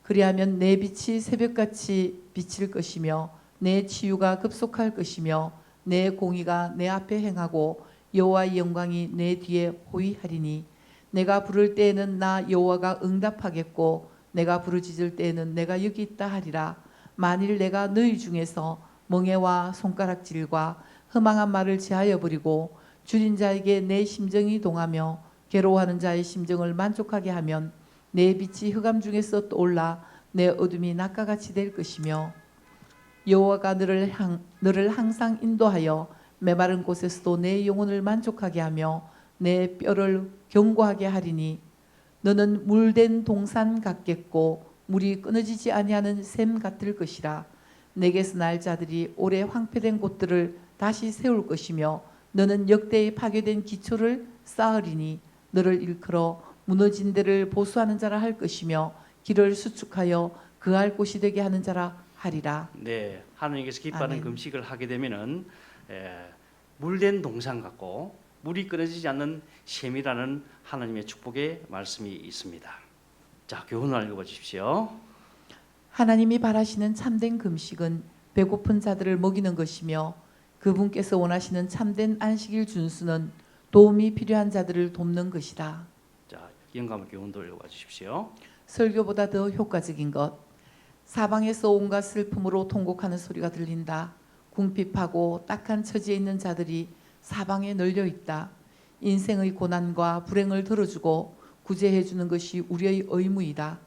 그리하면 내 빛이 새벽같이 비칠 것이며 내 치유가 급속할 것이며 내 공의가 내 앞에 행하고 여호와의 영광이 내 뒤에 호위하리니. 내가 부를 때에는 나 여호와가 응답하겠고 내가 부르짖을 때에는 내가 여기 있다 하리라. 만일 내가 너희 중에서 멍에와 손가락질과 허망한 말을 제하여 버리고 줄인 자에게 내 심정이 동하며 괴로워하는 자의 심정을 만족하게 하면 내 빛이 흑암 중에서 떠올라 내 어둠이 낮과 같이 될 것이며 여호와가 너를 항상 인도하여 메마른 곳에서도 내 영혼을 만족하게 하며 내 뼈를 견고하게 하리니. 너는 물된 동산 같겠고 물이 끊어지지 아니하는 샘 같을 것이라. 내게서 날 자들이 오래 황폐된 곳들을 다시 세울 것이며 너는 역대의 파괴된 기초를 쌓으리니. 너를 일컬어 무너진 데를 보수하는 자라 할 것이며 길을 수축하여 그할 곳이 되게 하는 자라 하리라. 네, 하나님께서 기뻐하는 아멘. 금식을 하게 되면은 물된 동산 같고 물이 끊어지지 않는 샘이라는 하나님의 축복의 말씀이 있습니다. 자, 교훈을 읽어 주십시오. 하나님이 바라시는 참된 금식은 배고픈 자들을 먹이는 것이며 그분께서 원하시는 참된 안식일 준수는 도움이 필요한 자들을 돕는 것이다. 자, 영감의 교훈도 읽어 주십시오. 설교보다 더 효과적인 것. 사방에서 온갖 슬픔으로 통곡하는 소리가 들린다. 궁핍하고 딱한 처지에 있는 자들이 사방에 널려 있다. 인생의 고난과 불행을 들어주고 구제해 주는 것이 우리의 의무이다.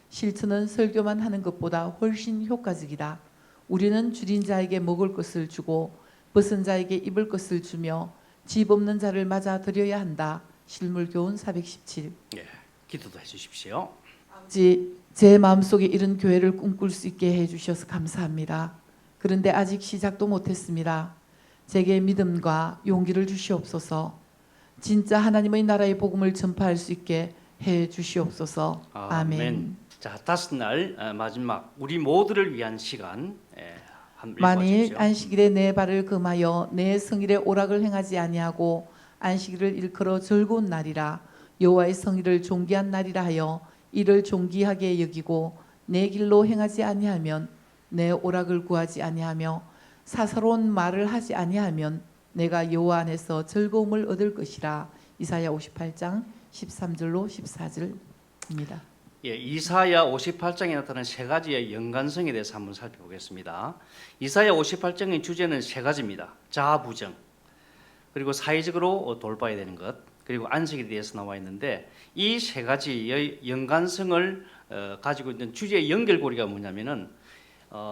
실천은 설교만 하는 것보다 훨씬 효과적이다. 우리는 줄인 자에게 먹을 것을 주고 벗은 자에게 입을 것을 주며 집 없는 자를 맞아 드려야 한다. 실물교훈 417. 예, 기도도 해주십시오. 아버지, 제 마음속에 이런 교회를 꿈꿀 수 있게 해주셔서 감사합니다. 그런데 아직 시작도 못했습니다. 제게 믿음과 용기를 주시옵소서. 진짜 하나님의 나라의 복음을 전파할 수 있게 해 주시옵소서. 아멘. 자, 다섯 날 마지막 우리 모두를 위한 시간 한번 만일 읽어주십시오. 안식일에 내 발을 금하여 내 성일에 오락을 행하지 아니하고 안식일을 일컬어 즐거운 날이라 여호와의 성일을 존귀한 날이라 하여 이를 존귀하게 여기고 내 길로 행하지 아니하면 내 오락을 구하지 아니하며 사사로운 말을 하지 아니하면 내가 여호와 안에서 즐거움을 얻을 것이라. 이사야 58장 13절로 14절입니다. 예, 이사야 58장에 나타난 세 가지의 연관성에 대해서 한번 살펴보겠습니다. 이사야 58장의 주제는 세 가지입니다. 자아부정, 그리고 사회적으로 돌봐야 되는 것, 그리고 안식에 대해서 나와 있는데 이 세 가지의 연관성을 가지고 있는 주제의 연결고리가 뭐냐면은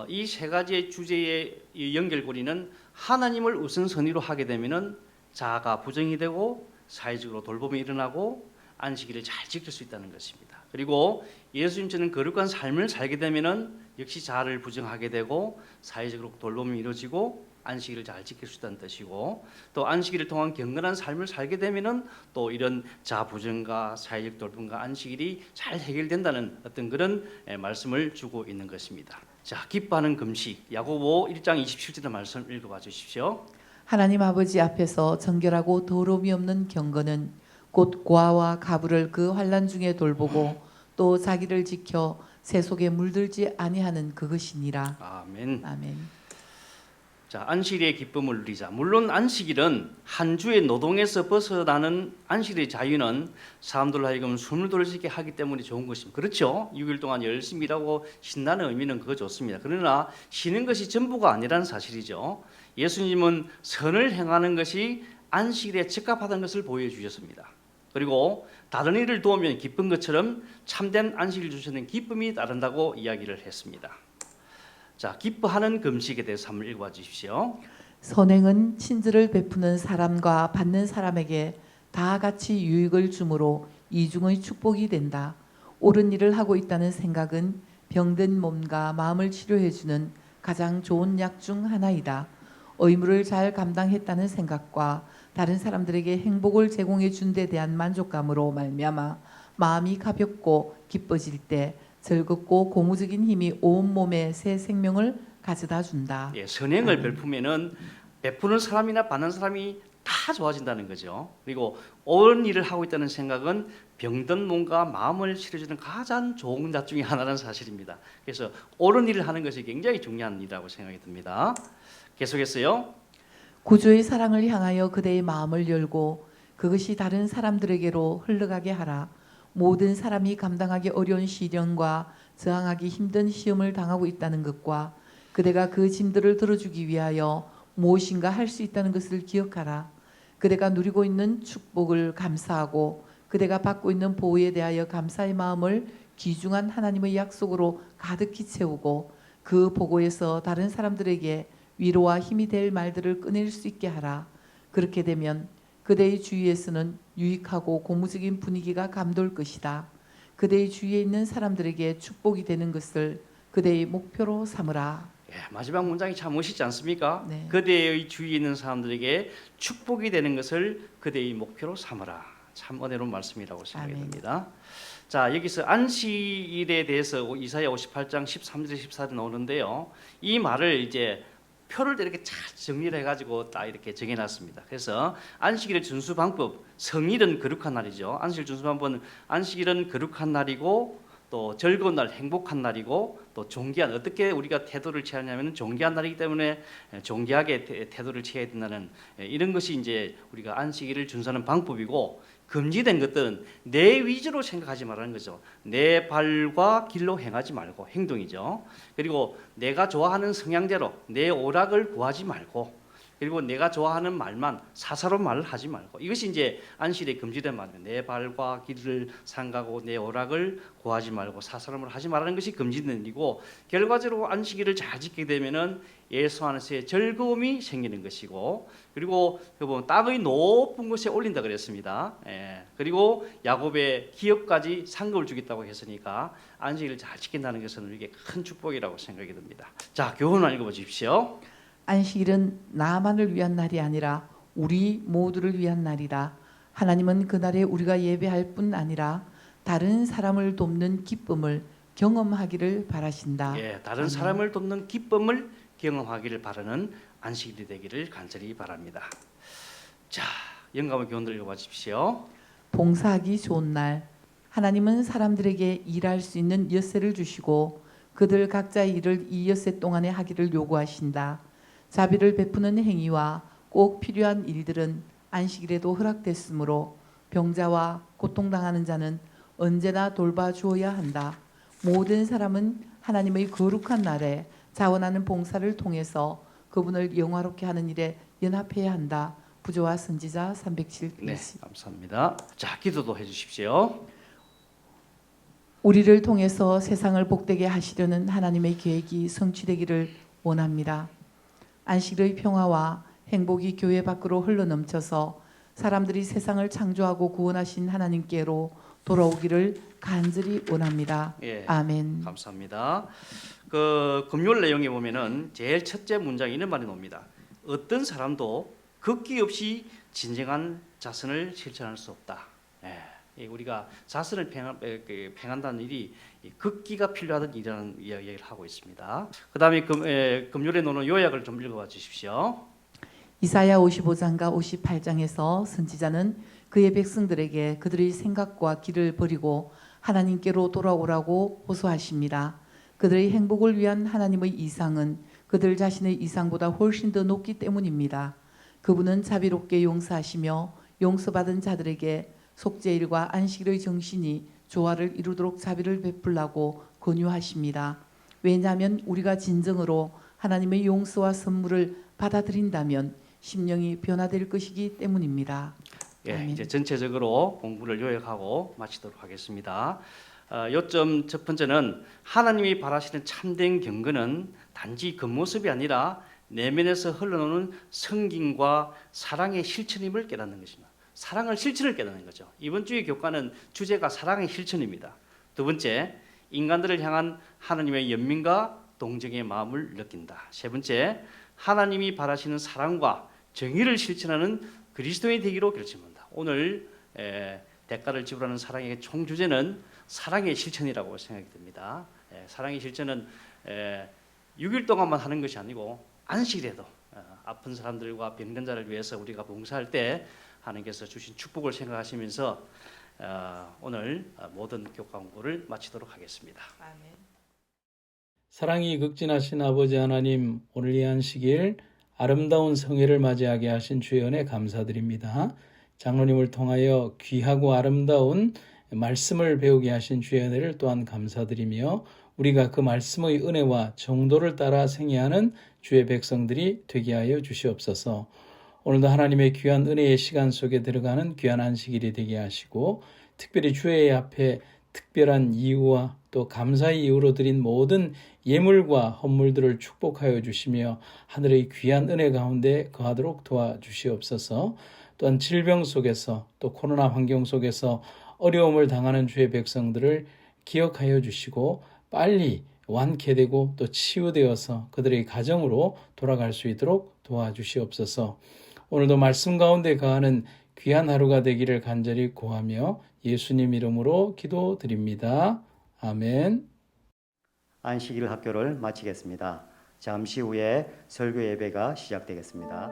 이 세 가지의 주제의 이 연결고리는 하나님을 우선순위로 하게 되면은 자아가 부정이 되고 사회적으로 돌봄이 일어나고 안식일을 잘 지킬 수 있다는 것입니다. 그리고 예수님처럼 거룩한 삶을 살게 되면은 역시 자아를 부정하게 되고 사회적으로 돌봄이 이루어지고 안식일을 잘 지킬 수 있다는 뜻이고, 또 안식일을 통한 경건한 삶을 살게 되면은 또 이런 자아 부정과 사회적 돌봄과 안식일이 잘 해결된다는 어떤 그런 말씀을 주고 있는 것입니다. 자, 기뻐하는 금식, 야고보 1장 27절 말씀 읽어봐 주십시오. 하나님 아버지 앞에서 정결하고 더러움이 없는 경건은 곧 고아와 가부를 그 환난 중에 돌보고 또 자기를 지켜 새 속에 물들지 아니하는 그것이니라. 아멘. 아멘. 자, 안식일의 기쁨을 누리자. 물론 안식일은 한 주의 노동에서 벗어나는 안식일의 자유는 사람들로 하여금 숨을 돌릴 수 있게 하기 때문에 좋은 것입니다. 그렇죠? 6일 동안 열심히 일하고 신나는 의미는 그거 좋습니다. 그러나 쉬는 것이 전부가 아니라는 사실이죠. 예수님은 선을 행하는 것이 안식일에 적합하다는 것을 보여주셨습니다. 그리고 다른 일을 도우면 기쁜 것처럼 참된 안식일 주시는 기쁨이 따른다고 이야기를 했습니다. 자, 기뻐하는 금식에 대해서 한번 읽어봐 주십시오. 선행은 친절을 베푸는 사람과 받는 사람에게 다 같이 유익을 주므로 이중의 축복이 된다. 옳은 일을 하고 있다는 생각은 병든 몸과 마음을 치료해주는 가장 좋은 약 중 하나이다. 의무를 잘 감당했다는 생각과 다른 사람들에게 행복을 제공해 준 데 대한 만족감으로 말미암아 마음이 가볍고 기뻐질 때 즐겁고 고무적인 힘이 온 몸에 새 생명을 가져다 준다. 예, 선행을 베푸면은 베푸는 사람이나 받는 사람이 다 좋아진다는 거죠. 그리고 옳은 일을 하고 있다는 생각은 병든 몸과 마음을 치료해주는 가장 좋은 약 중에 하나라는 사실입니다. 그래서 옳은 일을 하는 것이 굉장히 중요한 일이라고 생각이 듭니다. 계속해서요. 구주의 사랑을 향하여 그대의 마음을 열고 그것이 다른 사람들에게로 흘러가게 하라. 모든 사람이 감당하기 어려운 시련과 저항하기 힘든 시험을 당하고 있다는 것과 그대가 그 짐들을 들어주기 위하여 무엇인가 할 수 있다는 것을 기억하라. 그대가 누리고 있는 축복을 감사하고 그대가 받고 있는 보호에 대하여 감사의 마음을 귀중한 하나님의 약속으로 가득히 채우고 그 보고에서 다른 사람들에게 위로와 힘이 될 말들을 꺼낼 수 있게 하라. 그렇게 되면 그대의 주위에서는 유익하고 고무적인 분위기가 감돌 것이다. 그대의 주위에 있는 사람들에게 축복이 되는 것을 그대의 목표로 삼으라. 예, 마지막 문장이 참 멋있지 않습니까? 네. 그대의 주위에 있는 사람들에게 축복이 되는 것을 그대의 목표로 삼으라. 참 은혜로운 말씀이라고 생각이 아멘. 듭니다. 자, 여기서 안식일에 대해서 이사야 58장 13절 14절 나오는데요. 이 말을 이제 표를 이렇게 잘 정리를 해가지고 딱 이렇게 정해놨습니다. 그래서 안식일의 준수 방법, 성일은 거룩한 날이죠. 안식일 준수 방법은 안식일은 거룩한 날이고 또 즐거운 날, 행복한 날이고 또 존귀한, 어떻게 우리가 태도를 취하냐면 존귀한 날이기 때문에 존귀하게 태도를 취해야 된다는 이런 것이 이제 우리가 안식일을 준수하는 방법이고, 금지된 것들은 내 위주로 생각하지 말라는 거죠. 내 발과 길로 행하지 말고, 행동이죠. 그리고 내가 좋아하는 성향대로 내 오락을 구하지 말고, 그리고 내가 좋아하는 말만 사사로운 말을 하지 말고, 이것이 이제 안식일에 금지된 말입니다. 내 발과 길을 삼가고 내 오락을 구하지 말고 사사로운 말을 하지 말라는 것이 금지된 일이고, 결과적으로 안식일을 잘 지키게 되면은 예수 안에서의 즐거움이 생기는 것이고, 그리고 여러분 땅의 높은 곳에 올린다 그랬습니다. 예. 그리고 야곱의 기업까지 상급을 주겠다고 했으니까 안식일을 잘 지킨다는 것은 우리에게 큰 축복이라고 생각이 듭니다. 자, 교훈을 읽어봐 주십시오. 안식일은 나만을 위한 날이 아니라 우리 모두를 위한 날이다. 하나님은 그날에 우리가 예배할 뿐 아니라 다른 사람을 돕는 기쁨을 경험하기를 바라신다. 예, 다른 사람을 돕는 기쁨을 경험하기를 바라는 안식일이 되기를 간절히 바랍니다. 자, 영감의 교훈을 읽어봐 주십시오. 봉사하기 좋은 날. 하나님은 사람들에게 일할 수 있는 엿새를 주시고 그들 각자의 일을 이 엿새 동안에 하기를 요구하신다. 자비를 베푸는 행위와 꼭 필요한 일들은 안식일에도 허락됐으므로 병자와 고통당하는 자는 언제나 돌봐주어야 한다. 모든 사람은 하나님의 거룩한 날에 자원하는 봉사를 통해서 그분을 영화롭게 하는 일에 연합해야 한다. 부조와 선지자 307페이지. 네, 감사합니다. 자, 기도도 해주십시오. 우리를 통해서 세상을 복되게 하시려는 하나님의 계획이 성취되기를 원합니다. 안식일의 평화와 행복이 교회 밖으로 흘러넘쳐서 사람들이 세상을 창조하고 구원하신 하나님께로 돌아오기를 간절히 원합니다. 예, 아멘. 감사합니다. 그 금요일 내용에 보면은 제일 첫째 문장에 이런 말이 나옵니다. 어떤 사람도 걷기 없이 진정한 자선을 실천할 수 없다. 예, 우리가 자선을 행한다는 일이 걷기가 필요하던 일이라는 이야기를 하고 있습니다. 그다음에 금요일에 노는 요약을 좀 읽어봐 주십시오. 이사야 55장과 58장에서 선지자는 그의 백성들에게 그들의 생각과 길을 버리고 하나님께로 돌아오라고 호소하십니다. 그들의 행복을 위한 하나님의 이상은 그들 자신의 이상보다 훨씬 더 높기 때문입니다. 그분은 자비롭게 용서하시며 용서받은 자들에게 속죄일과 안식일의 정신이 조화를 이루도록 자비를 베풀라고 권유하십니다. 왜냐하면 우리가 진정으로 하나님의 용서와 선물을 받아들인다면 심령이 변화될 것이기 때문입니다. 예, 이제 전체적으로 공부를 요약하고 마치도록 하겠습니다. 요점 첫 번째는 하나님이 바라시는 참된 경건은 단지 겉모습이 아니라 내면에서 흘러나오는 성김과 사랑의 실천임을 깨닫는 것입니다. 사랑을 실천을 깨닫는 거죠. 이번 주의 교과는 주제가 사랑의 실천입니다. 두 번째, 인간들을 향한 하나님의 연민과 동정의 마음을 느낀다. 세 번째, 하나님이 바라시는 사랑과 정의를 실천하는 그리스도인이 되기로 결심한다. 오늘 대가를 지불하는 사랑의 총 주제는 사랑의 실천이라고 생각이 듭니다. 사랑의 실천은 6일 동안만 하는 것이 아니고 안식일에도 아픈 사람들과 병든자를 위해서 우리가 봉사할 때 하나님께서 주신 축복을 생각하시면서 오늘 모든 교과 공부를 마치도록 하겠습니다. 아멘. 사랑이 극진하신 아버지 하나님, 오늘 이 안식일 아름다운 성회를 맞이하게 하신 주의 은혜 감사드립니다. 장로님을 통하여 귀하고 아름다운 말씀을 배우게 하신 주의 은혜를 또한 감사드리며 우리가 그 말씀의 은혜와 정도를 따라 생애하는 주의 백성들이 되게 하여 주시옵소서. 오늘도 하나님의 귀한 은혜의 시간 속에 들어가는 귀한 안식일이 되게 하시고 특별히 주의 앞에 특별한 이유와 또 감사의 이유로 드린 모든 예물과 헌물들을 축복하여 주시며 하늘의 귀한 은혜 가운데 거하도록 도와주시옵소서. 또한 질병 속에서 또 코로나 환경 속에서 어려움을 당하는 주의 백성들을 기억하여 주시고 빨리 완쾌되고 또 치유되어서 그들의 가정으로 돌아갈 수 있도록 도와주시옵소서. 오늘도 말씀 가운데 거하는 귀한 하루가 되기를 간절히 구하며 예수님 이름으로 기도드립니다. 아멘. 안식일 학교를 마치겠습니다. 잠시 후에 설교 예배가 시작되겠습니다.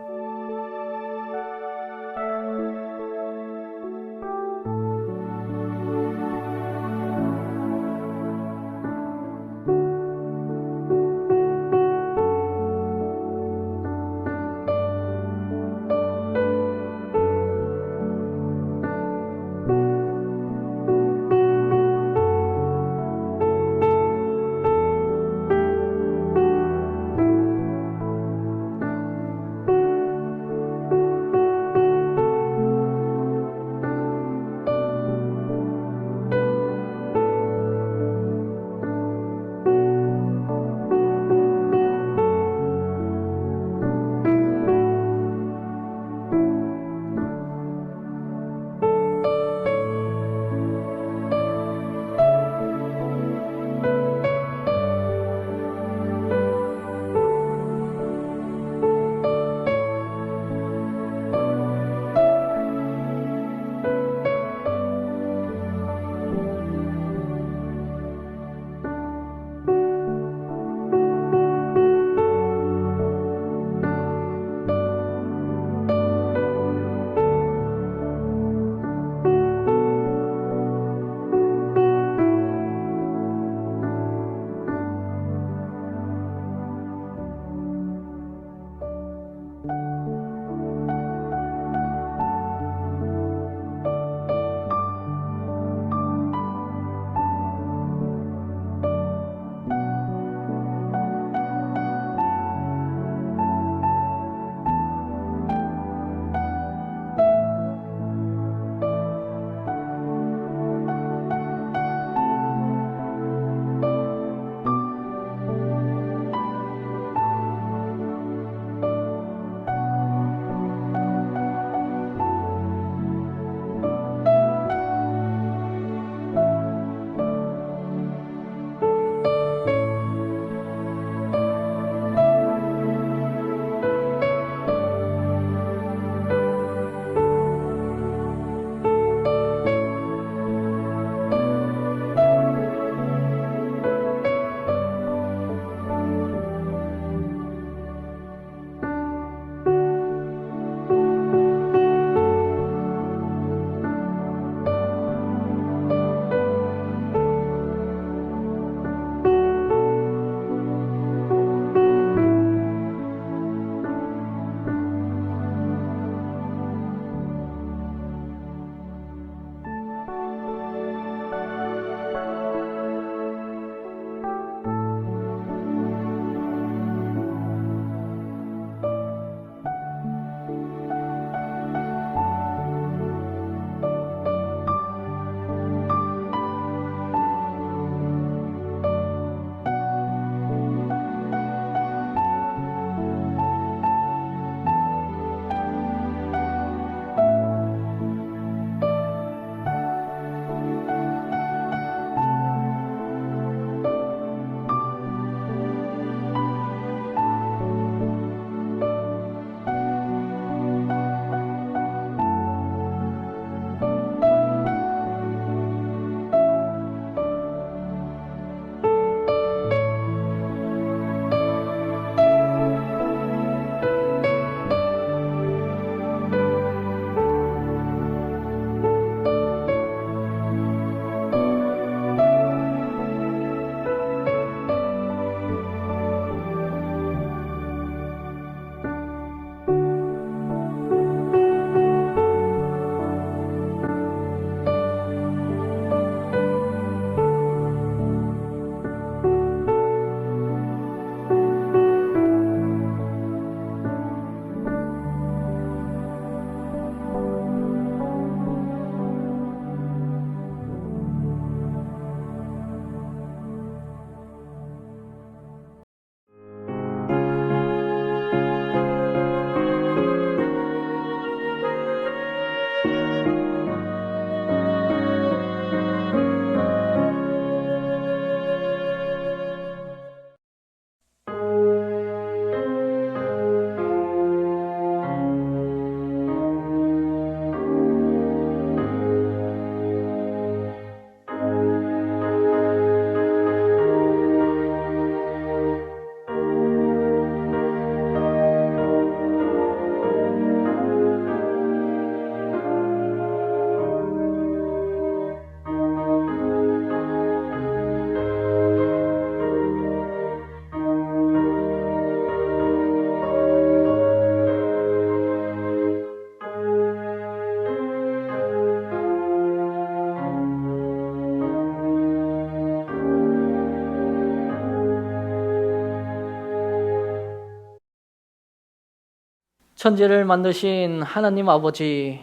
천지를 만드신 하나님 아버지,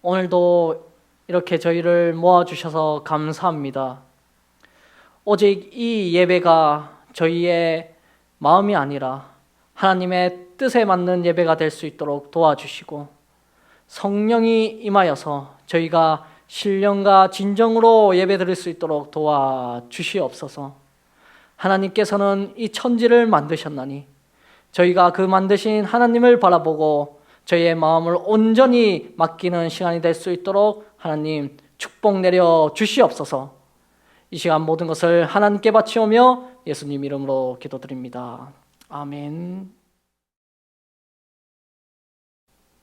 오늘도 이렇게 저희를 모아주셔서 감사합니다. 오직 이 예배가 저희의 마음이 아니라 하나님의 뜻에 맞는 예배가 될 수 있도록 도와주시고, 성령이 임하여서 저희가 신령과 진정으로 예배드릴 수 있도록 도와주시옵소서. 하나님께서는 이 천지를 만드셨나니 저희가 그 만드신 하나님을 바라보고 저희의 마음을 온전히 맡기는 시간이 될 수 있도록 하나님 축복 내려 주시옵소서. 이 시간 모든 것을 하나님께 바치오며 예수님 이름으로 기도드립니다. 아멘.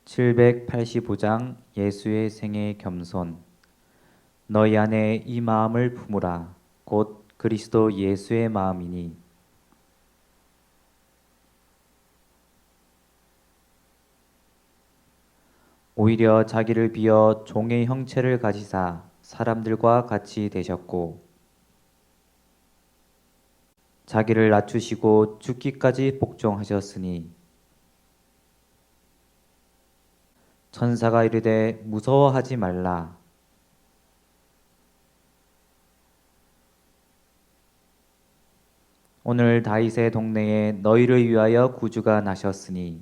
785장 예수의 생애 겸손. 너희 안에 이 마음을 품으라. 곧 그리스도 예수의 마음이니. 오히려 자기를 비어 종의 형체를 가지사 사람들과 같이 되셨고, 자기를 낮추시고 죽기까지 복종하셨으니, 천사가 이르되 무서워하지 말라. 오늘 다윗의 동네에 너희를 위하여 구주가 나셨으니,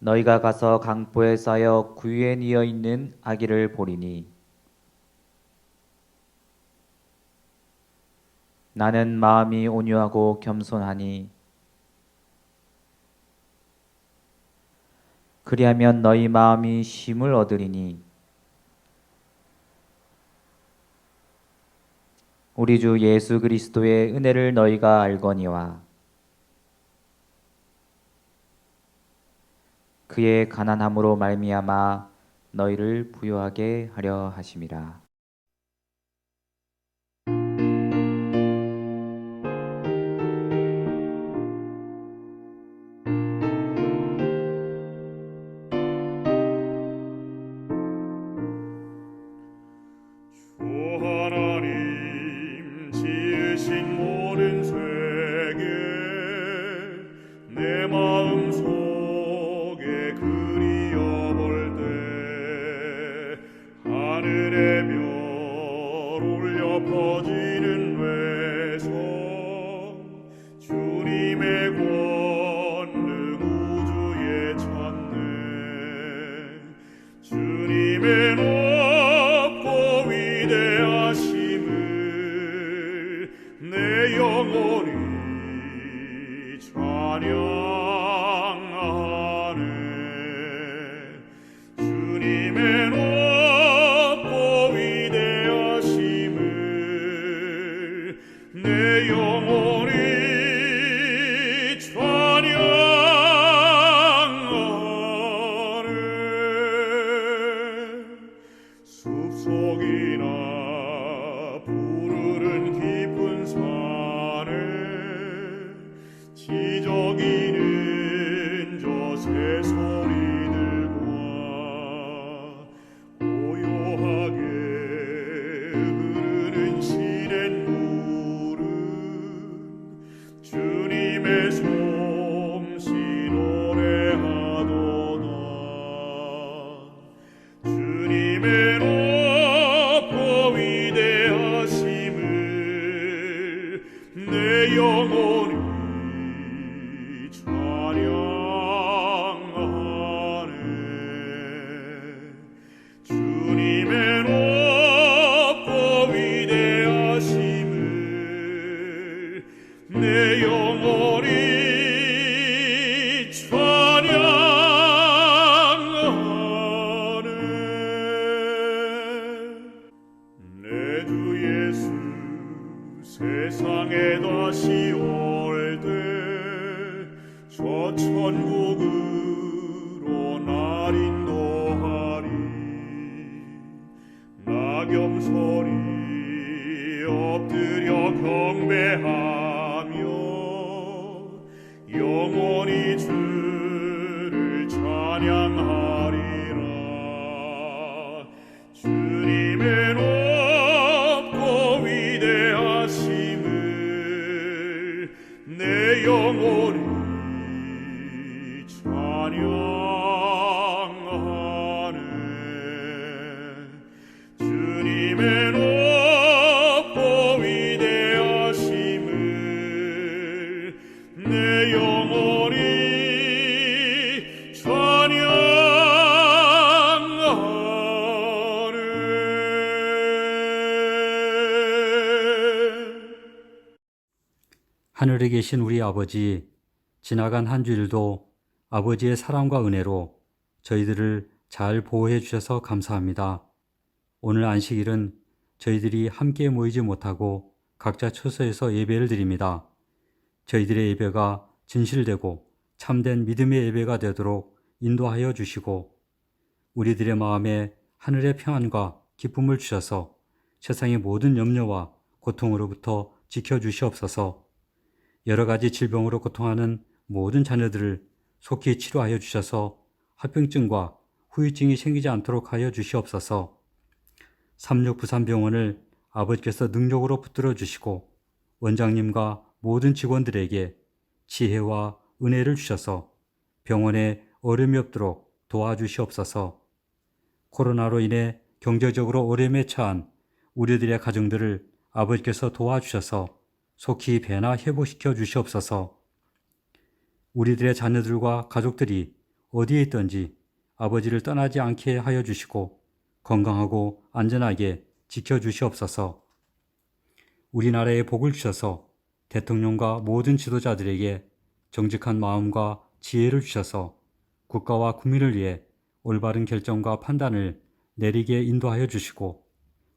너희가 가서 강보에 쌓여 구유에 뉘어 있는 아기를 보리니, 나는 마음이 온유하고 겸손하니, 그리하면 너희 마음이 쉼을 얻으리니, 우리 주 예수 그리스도의 은혜를 너희가 알거니와 그의 가난함으로 말미암아 너희를 부요하게 하려 하심이라. 주 하나님 지으신 모든 세계 내 마음 속에 그리어볼 때 하늘의 별 울려 퍼지는 외성 주님의 권능 우주에 찾네. 주님의 내 영혼이 찬양하네. 주님의 높고 위대하심을 내 영혼이 찬양하네. 숲속이나 푸르른 깊은 산에 지저귀는 저 새소리들과 고요하게 흐르는 시냇물은 주님의 솜씨 노래하도다. 주님의 높고 위대하심을 내 영혼이 찬양하네. 주님의 높고 위대하심을 내 영혼이 찬양하네. 내 주 예수 세상에 다시 올 때 저 천국으로 날 인도하리. 나 겸손히 엎드려 경배하며 영원히 주를 찬양하리라. 주님의 높고 위대하심을 내 영혼이 하늘에 계신 우리 아버지, 지나간 한 주일도 아버지의 사랑과 은혜로 저희들을 잘 보호해 주셔서 감사합니다. 오늘 안식일은 저희들이 함께 모이지 못하고 각자 처소에서 예배를 드립니다. 저희들의 예배가 진실되고 참된 믿음의 예배가 되도록 인도하여 주시고 우리들의 마음에 하늘의 평안과 기쁨을 주셔서 세상의 모든 염려와 고통으로부터 지켜주시옵소서. 여러 가지 질병으로 고통하는 모든 자녀들을 속히 치료하여 주셔서 합병증과 후유증이 생기지 않도록 하여 주시옵소서. 삼육부산병원을 아버지께서 능력으로 붙들어 주시고 원장님과 모든 직원들에게 지혜와 은혜를 주셔서 병원에 어려움이 없도록 도와주시옵소서. 코로나로 인해 경제적으로 어려움에 처한 우리들의 가정들을 아버지께서 도와주셔서 속히 배나 회복시켜 주시옵소서. 우리들의 자녀들과 가족들이 어디에 있든지 아버지를 떠나지 않게 하여 주시고 건강하고 안전하게 지켜주시옵소서. 우리나라에 복을 주셔서 대통령과 모든 지도자들에게 정직한 마음과 지혜를 주셔서 국가와 국민을 위해 올바른 결정과 판단을 내리게 인도하여 주시고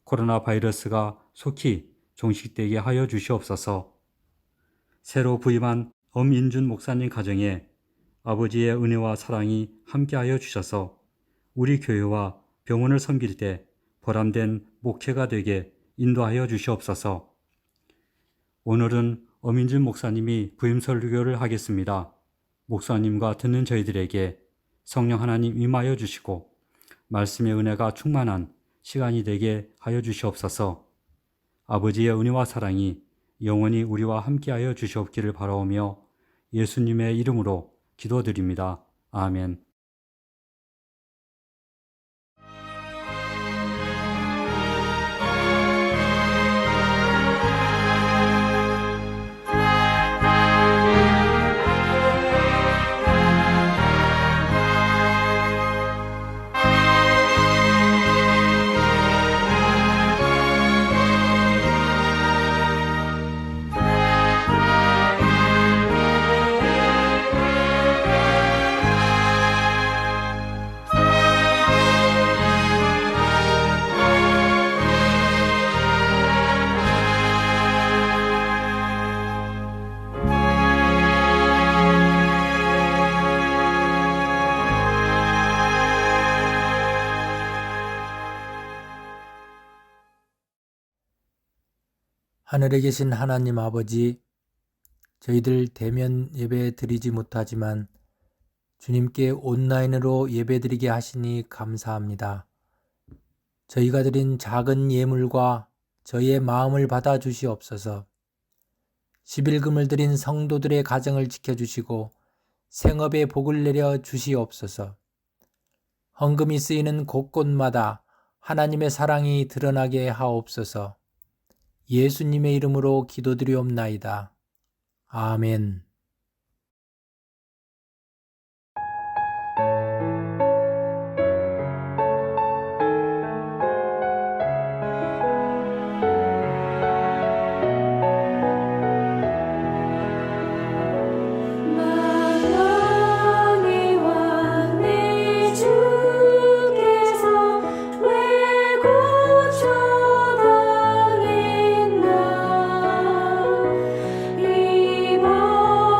코로나 바이러스가 속히 종식되게 하여 주시옵소서. 새로 부임한 엄인준 목사님 가정에 아버지의 은혜와 사랑이 함께하여 주셔서 우리 교회와 병원을 섬길 때 보람된 목회가 되게 인도하여 주시옵소서. 오늘은 엄인준 목사님이 부임 설교를 하겠습니다. 목사님과 듣는 저희들에게 성령 하나님 임하여 주시고 말씀의 은혜가 충만한 시간이 되게 하여 주시옵소서. 아버지의 은혜와 사랑이 영원히 우리와 함께하여 주시옵기를 바라오며 예수님의 이름으로 기도드립니다. 아멘. 하늘에 계신 하나님 아버지, 저희들 대면 예배 드리지 못하지만 주님께 온라인으로 예배 드리게 하시니 감사합니다. 저희가 드린 작은 예물과 저희의 마음을 받아 주시옵소서. 11금을 드린 성도들의 가정을 지켜주시고 생업에 복을 내려 주시옵소서. 헌금이 쓰이는 곳곳마다 하나님의 사랑이 드러나게 하옵소서. 예수님의 이름으로 기도드리옵나이다. 아멘. 이번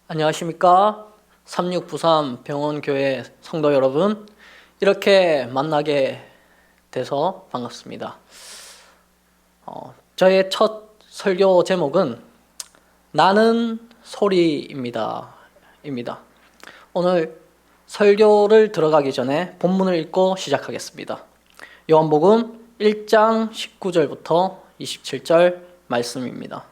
안녕하십니까? 3693 병원교회 성도 여러분, 이렇게 만나게 돼서 반갑습니다. 저의 첫 설교 제목은 나는 소리입니다. 오늘 설교를 들어가기 전에 본문을 읽고 시작하겠습니다. 요한복음 1장 19절부터 27절 말씀입니다.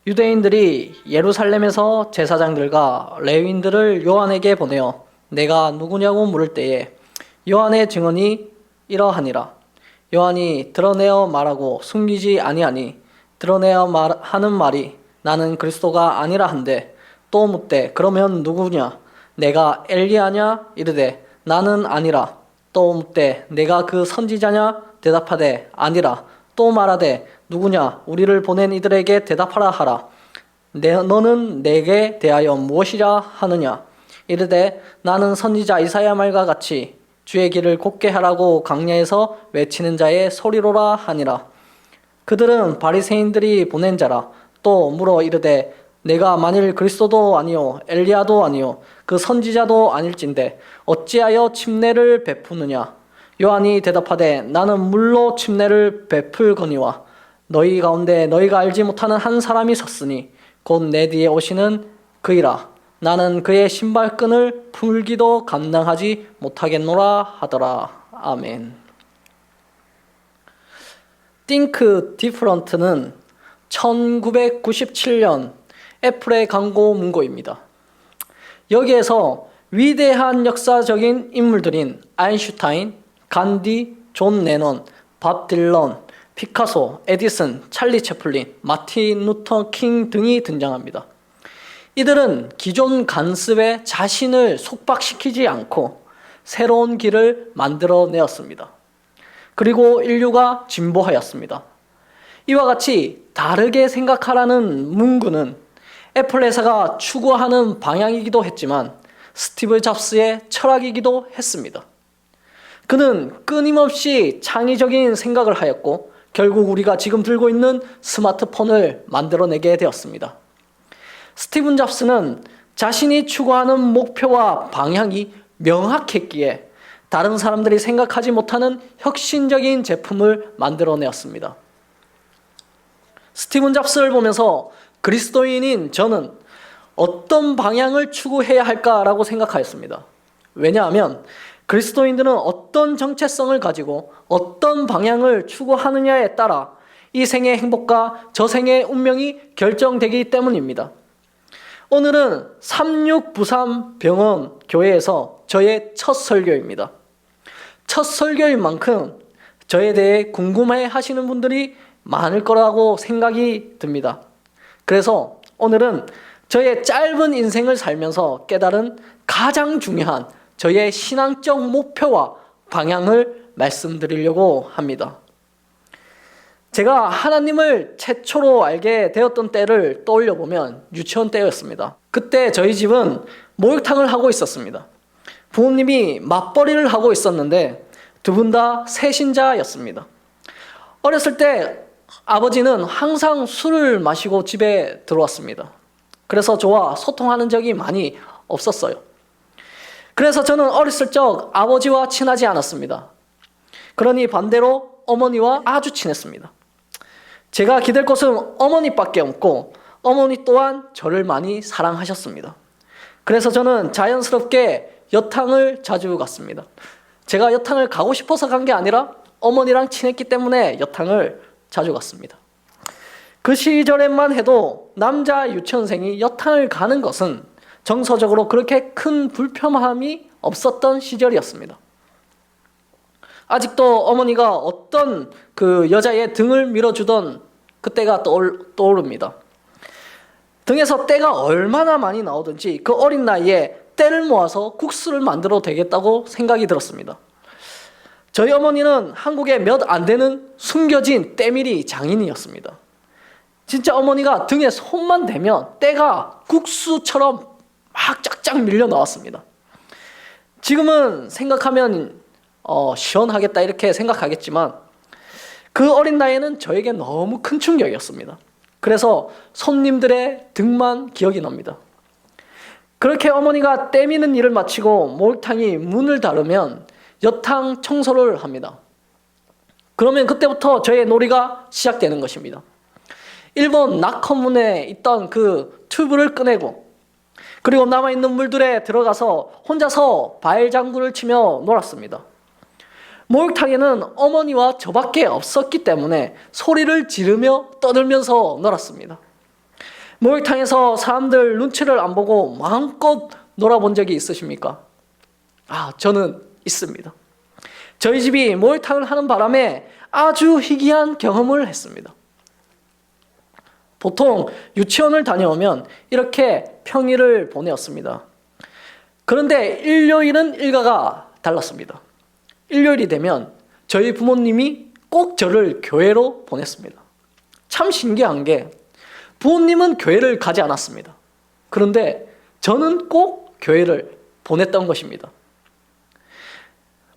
유대인들이 예루살렘에서 제사장들과 레위인들을 요한에게 보내어 내가 누구냐고 물을 때에 요한의 증언이 이러하니라. 요한이 드러내어 말하고 숨기지 아니하니 드러내어 하는 말이 나는 그리스도가 아니라 한데 또 묻되 그러면 누구냐? 내가 엘리야냐? 이르되 나는 아니라. 또 묻되 내가 그 선지자냐? 대답하되 아니라. 또 말하되 누구냐? 우리를 보낸 이들에게 대답하라 하라. 너는 내게 대하여 무엇이라 하느냐? 이르되 나는 선지자 이사야 말과 같이 주의 길을 곧게 하라고 광야에서 외치는 자의 소리로라 하니라. 그들은 바리새인들이 보낸 자라. 또 물어 이르되 내가 만일 그리스도도 아니요 엘리야도 아니요 그 선지자도 아닐진데 어찌하여 침례를 베푸느냐? 요한이 대답하되 나는 물로 침례를 베풀거니와 너희 가운데 너희가 알지 못하는 한 사람이 섰으니 곧 내 뒤에 오시는 그이라. 나는 그의 신발끈을 풀기도 감당하지 못하겠노라 하더라. 아멘. Think Different는 1997년 애플의 광고 문구입니다. 여기에서 위대한 역사적인 인물들인 아인슈타인, 간디, 존 레논, 밥 딜런, 피카소, 에디슨, 찰리 채플린, 마틴 루터 킹 등이 등장합니다. 이들은 기존 관습에 자신을 속박시키지 않고 새로운 길을 만들어내었습니다. 그리고 인류가 진보하였습니다. 이와 같이 다르게 생각하라는 문구는 애플 회사가 추구하는 방향이기도 했지만 스티브 잡스의 철학이기도 했습니다. 그는 끊임없이 창의적인 생각을 하였고 결국 우리가 지금 들고 있는 스마트폰을 만들어내게 되었습니다. 스티븐 잡스는 자신이 추구하는 목표와 방향이 명확했기에 다른 사람들이 생각하지 못하는 혁신적인 제품을 만들어내었습니다. 스티븐 잡스를 보면서 그리스도인인 저는 어떤 방향을 추구해야 할까라고 생각하였습니다. 왜냐하면 그리스도인들은 어떤 정체성을 가지고 어떤 방향을 추구하느냐에 따라 이 생의 행복과 저 생의 운명이 결정되기 때문입니다. 오늘은 3693 병원 교회에서 저의 첫 설교입니다. 첫 설교인 만큼 저에 대해 궁금해 하시는 분들이 많을 거라고 생각이 듭니다. 그래서 오늘은 저의 짧은 인생을 살면서 깨달은 가장 중요한 저의 신앙적 목표와 방향을 말씀드리려고 합니다. 제가 하나님을 최초로 알게 되었던 때를 떠올려 보면 유치원 때였습니다. 그때 저희 집은 목욕탕을 하고 있었습니다. 부모님이 맞벌이를 하고 있었는데 두 분 다 새신자였습니다. 어렸을 때 아버지는 항상 술을 마시고 집에 들어왔습니다. 그래서 저와 소통하는 적이 많이 없었어요. 그래서 저는 어렸을 적 아버지와 친하지 않았습니다. 그러니 반대로 어머니와 아주 친했습니다. 제가 기댈 곳은 어머니밖에 없고 어머니 또한 저를 많이 사랑하셨습니다. 그래서 저는 자연스럽게 여탕을 자주 갔습니다. 제가 여탕을 가고 싶어서 간 게 아니라 어머니랑 친했기 때문에 여탕을 자주 갔습니다. 그 시절에만 해도 남자 유치원생이 여탕을 가는 것은 정서적으로 그렇게 큰 불편함이 없었던 시절이었습니다. 아직도 어머니가 어떤 그 여자의 등을 밀어주던 그때가 떠오릅니다. 등에서 때가 얼마나 많이 나오든지 그 어린 나이에 때를 모아서 국수를 만들어도 되겠다고 생각이 들었습니다. 저희 어머니는 한국에 몇 안 되는 숨겨진 때밀이 장인이었습니다. 진짜 어머니가 등에 손만 대면 때가 국수처럼 막 쫙쫙 밀려 나왔습니다. 지금은 생각하면 시원하겠다 이렇게 생각하겠지만 그 어린 나이에는 저에게 너무 큰 충격이었습니다. 그래서 손님들의 등만 기억이 납니다. 그렇게 어머니가 때미는 일을 마치고 목욕탕이 문을 닫으면 여탕 청소를 합니다. 그러면 그때부터 저의 놀이가 시작되는 것입니다. 일본 낙헌문에 있던 그 튜브를 꺼내고 그리고 남아있는 물들에 들어가서 혼자서 발장구를 치며 놀았습니다. 목욕탕에는 어머니와 저밖에 없었기 때문에 소리를 지르며 떠들면서 놀았습니다. 목욕탕에서 사람들 눈치를 안 보고 마음껏 놀아본 적이 있으십니까? 저는 있습니다. 저희 집이 목욕탕을 하는 바람에 아주 희귀한 경험을 했습니다. 보통 유치원을 다녀오면 이렇게 평일을 보내었습니다. 그런데 일요일은 일과가 달랐습니다. 일요일이 되면 저희 부모님이 꼭 저를 교회로 보냈습니다. 참 신기한 게 부모님은 교회를 가지 않았습니다. 그런데 저는 꼭 교회를 보냈던 것입니다.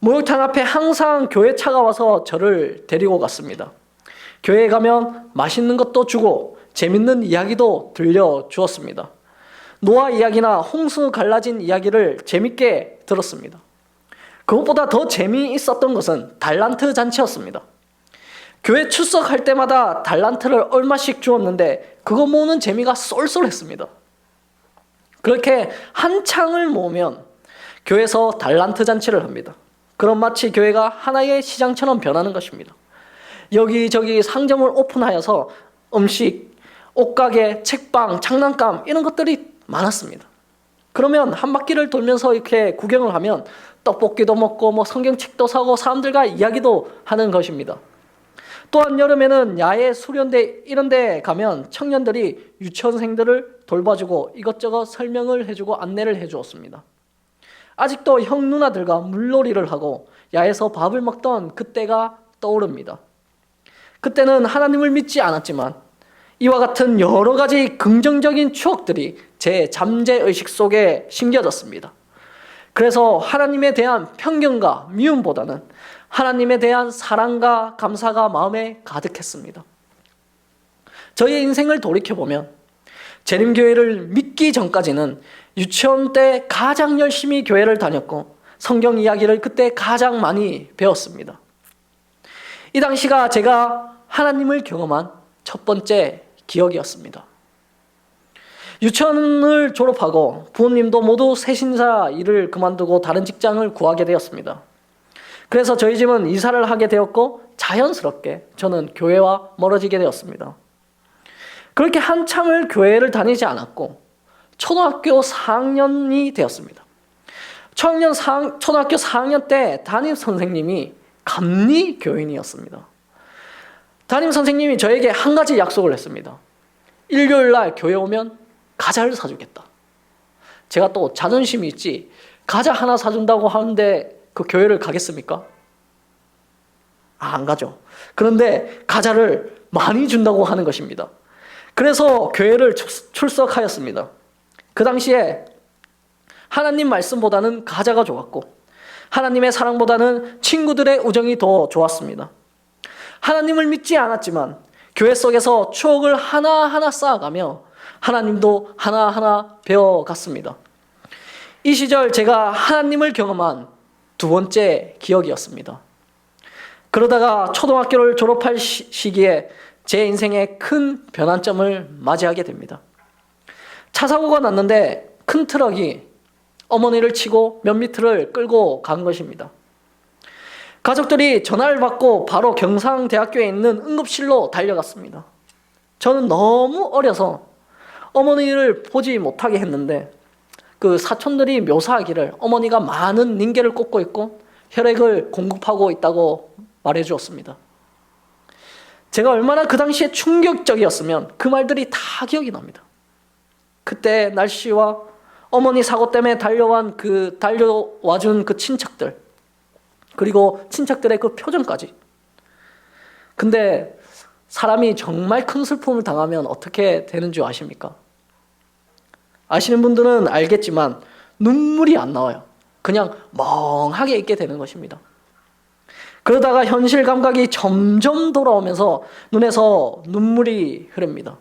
목욕탕 앞에 항상 교회 차가 와서 저를 데리고 갔습니다. 교회에 가면 맛있는 것도 주고 재밌는 이야기도 들려주었습니다. 노아 이야기나 홍수 갈라진 이야기를 재밌게 들었습니다. 그것보다 더 재미있었던 것은 달란트 잔치였습니다. 교회 출석할 때마다 달란트를 얼마씩 주었는데 그거 모으는 재미가 쏠쏠했습니다. 그렇게 한 창을 모으면 교회에서 달란트 잔치를 합니다. 그럼 마치 교회가 하나의 시장처럼 변하는 것입니다. 여기저기 상점을 오픈하여서 음식, 옷가게, 책방, 장난감 이런 것들이 많았습니다. 그러면 한 바퀴를 돌면서 이렇게 구경을 하면 떡볶이도 먹고 성경책도 사고 사람들과 이야기도 하는 것입니다. 또한 여름에는 야외 수련대 이런 데 가면 청년들이 유치원생들을 돌봐주고 이것저것 설명을 해주고 안내를 해주었습니다. 아직도 형 누나들과 물놀이를 하고 야외에서 밥을 먹던 그때가 떠오릅니다. 그때는 하나님을 믿지 않았지만 이와 같은 여러 가지 긍정적인 추억들이 제 잠재의식 속에 심겨졌습니다. 그래서 하나님에 대한 편견과 미움보다는 하나님에 대한 사랑과 감사가 마음에 가득했습니다. 저의 인생을 돌이켜보면 재림교회를 믿기 전까지는 유치원 때 가장 열심히 교회를 다녔고 성경 이야기를 그때 가장 많이 배웠습니다. 이 당시가 제가 하나님을 경험한 첫 번째 기억이었습니다. 유치원을 졸업하고 부모님도 모두 새신자 일을 그만두고 다른 직장을 구하게 되었습니다. 그래서 저희 집은 이사를 하게 되었고 자연스럽게 저는 교회와 멀어지게 되었습니다. 그렇게 한참을 교회를 다니지 않았고 초등학교 4학년이 되었습니다. 초등학교 4학년 때 담임 선생님이 감리 교인이었습니다. 담임 선생님이 저에게 한 가지 약속을 했습니다. 일요일 날 교회 오면 과자를 사주겠다. 제가 또 자존심이 있지 과자 하나 사준다고 하는데 그 교회를 가겠습니까? 안 가죠. 그런데 과자를 많이 준다고 하는 것입니다. 그래서 교회를 출석하였습니다. 그 당시에 하나님 말씀보다는 과자가 좋았고 하나님의 사랑보다는 친구들의 우정이 더 좋았습니다. 하나님을 믿지 않았지만 교회 속에서 추억을 하나하나 쌓아가며 하나님도 하나하나 배워갔습니다. 이 시절 제가 하나님을 경험한 두 번째 기억이었습니다. 그러다가 초등학교를 졸업할 시기에 제 인생에 큰 변환점을 맞이하게 됩니다. 차 사고가 났는데 큰 트럭이 어머니를 치고 몇 미터를 끌고 간 것입니다. 가족들이 전화를 받고 바로 경상대학교에 있는 응급실로 달려갔습니다. 저는 너무 어려서 어머니를 보지 못하게 했는데 그 사촌들이 묘사하기를 어머니가 많은 닌겔을 꽂고 있고 혈액을 공급하고 있다고 말해 주었습니다. 제가 얼마나 그 당시에 충격적이었으면 그 말들이 다 기억이 납니다. 그때 날씨와 어머니 사고 때문에 달려와준 그 친척들, 그리고 친척들의 그 표정까지. 근데 사람이 정말 큰 슬픔을 당하면 어떻게 되는 줄 아십니까? 아시는 분들은 알겠지만 눈물이 안 나와요. 그냥 멍하게 있게 되는 것입니다. 그러다가 현실 감각이 점점 돌아오면서 눈에서 눈물이 흐릅니다.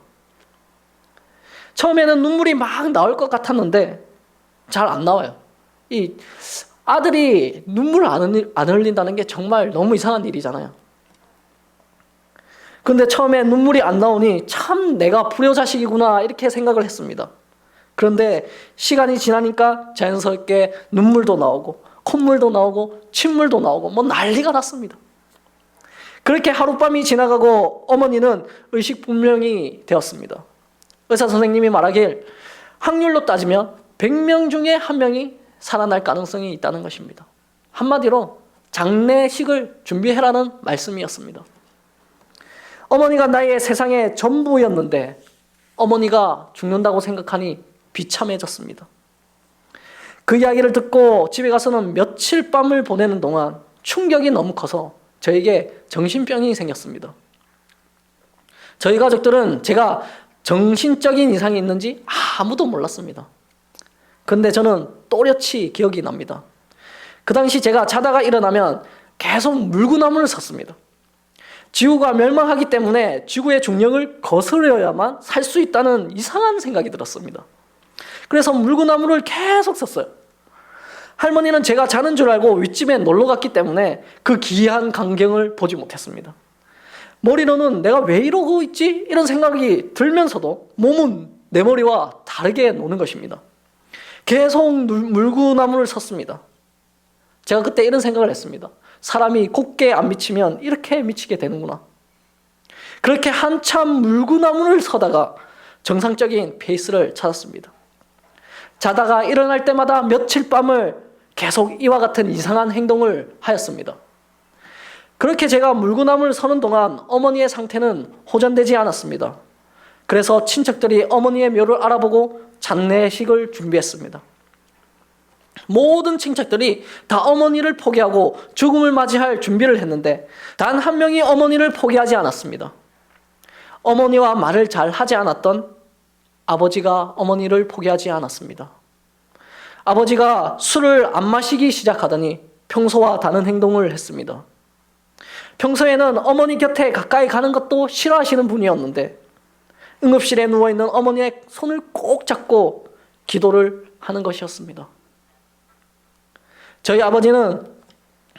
처음에는 눈물이 막 나올 것 같았는데 잘 안 나와요. 이 아들이 눈물 안 흘린다는 게 정말 너무 이상한 일이잖아요. 근데 처음에 눈물이 안 나오니 참 내가 불효자식이구나 이렇게 생각을 했습니다. 그런데 시간이 지나니까 자연스럽게 눈물도 나오고 콧물도 나오고 침물도 나오고 뭐 난리가 났습니다. 그렇게 하룻밤이 지나가고 어머니는 의식불명이 되었습니다. 의사 선생님이 말하길 확률로 따지면 100명 중에 1명이 살아날 가능성이 있다는 것입니다. 한마디로 장례식을 준비해라는 말씀이었습니다. 어머니가 나의 세상의 전부였는데 어머니가 죽는다고 생각하니 비참해졌습니다. 그 이야기를 듣고 집에 가서는 며칠 밤을 보내는 동안 충격이 너무 커서 저에게 정신병이 생겼습니다. 저희 가족들은 제가 정신적인 이상이 있는지 아무도 몰랐습니다. 근데 저는 또렷이 기억이 납니다. 그 당시 제가 자다가 일어나면 계속 물구나무를 섰습니다. 지구가 멸망하기 때문에 지구의 중력을 거스려야만 살 수 있다는 이상한 생각이 들었습니다. 그래서 물구나무를 계속 섰어요. 할머니는 제가 자는 줄 알고 윗집에 놀러 갔기 때문에 그 기이한 광경을 보지 못했습니다. 머리로는 내가 왜 이러고 있지? 이런 생각이 들면서도 몸은 내 머리와 다르게 노는 것입니다. 계속 물구나무를 섰습니다. 제가 그때 이런 생각을 했습니다. 사람이 곱게 안 미치면 이렇게 미치게 되는구나. 그렇게 한참 물구나무를 서다가 정상적인 페이스를 찾았습니다. 자다가 일어날 때마다 며칠 밤을 계속 이와 같은 이상한 행동을 하였습니다. 그렇게 제가 물구나무를 서는 동안 어머니의 상태는 호전되지 않았습니다. 그래서 친척들이 어머니의 묘를 알아보고 장례식을 준비했습니다. 모든 친척들이 다 어머니를 포기하고 죽음을 맞이할 준비를 했는데 단 한 명이 어머니를 포기하지 않았습니다. 어머니와 말을 잘 하지 않았던 아버지가 어머니를 포기하지 않았습니다. 아버지가 술을 안 마시기 시작하더니 평소와 다른 행동을 했습니다. 평소에는 어머니 곁에 가까이 가는 것도 싫어하시는 분이었는데 응급실에 누워있는 어머니의 손을 꼭 잡고 기도를 하는 것이었습니다. 저희 아버지는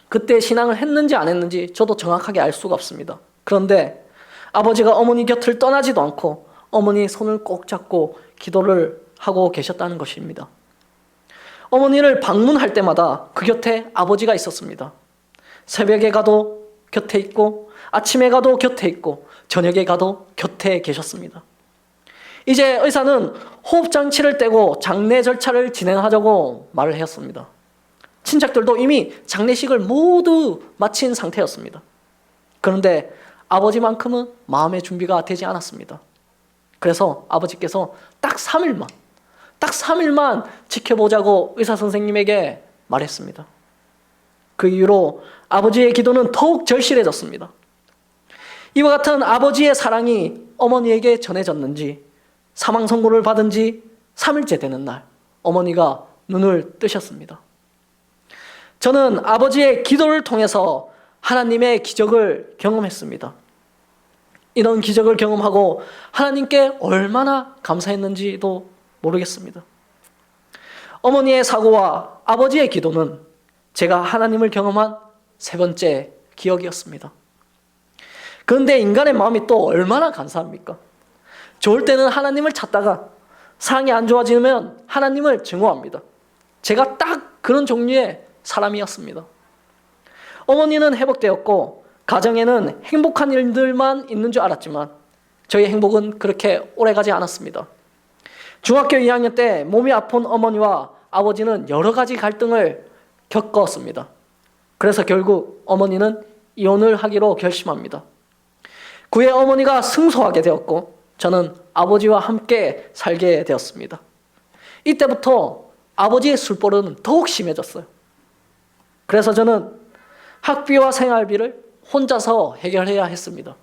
그때 신앙을 했는지 안 했는지 저도 정확하게 알 수가 없습니다. 그런데 아버지가 어머니 곁을 떠나지도 않고 어머니 손을 꼭 잡고 기도를 하고 계셨다는 것입니다. 어머니를 방문할 때마다 그 곁에 아버지가 있었습니다. 새벽에 가도 곁에 있고 아침에 가도 곁에 있고 저녁에 가도 곁에 계셨습니다. 이제 의사는 호흡장치를 떼고 장례 절차를 진행하자고 말을 했습니다. 친척들도 이미 장례식을 모두 마친 상태였습니다. 그런데 아버지만큼은 마음의 준비가 되지 않았습니다. 그래서 아버지께서 딱 3일만 지켜보자고 의사 선생님에게 말했습니다. 그 이후로 아버지의 기도는 더욱 절실해졌습니다. 이와 같은 아버지의 사랑이 어머니에게 전해졌는지 사망 선고를 받은 지 3일째 되는 날 어머니가 눈을 뜨셨습니다. 저는 아버지의 기도를 통해서 하나님의 기적을 경험했습니다. 이런 기적을 경험하고 하나님께 얼마나 감사했는지도 모르겠습니다. 어머니의 사고와 아버지의 기도는 제가 하나님을 경험한 3번째 기억이었습니다. 그런데 인간의 마음이 또 얼마나 간사합니까? 좋을 때는 하나님을 찾다가 상황이 안 좋아지면 하나님을 증오합니다. 제가 딱 그런 종류의 사람이었습니다. 어머니는 회복되었고 가정에는 행복한 일들만 있는 줄 알았지만 저희 행복은 그렇게 오래가지 않았습니다. 중학교 2학년 때 몸이 아픈 어머니와 아버지는 여러 가지 갈등을 겪었습니다. 그래서 결국 어머니는 이혼을 하기로 결심합니다. 그의 어머니가 승소하게 되었고 저는 아버지와 함께 살게 되었습니다. 이때부터 아버지의 술버릇은 더욱 심해졌어요. 그래서 저는 학비와 생활비를 혼자서 해결해야 했습니다.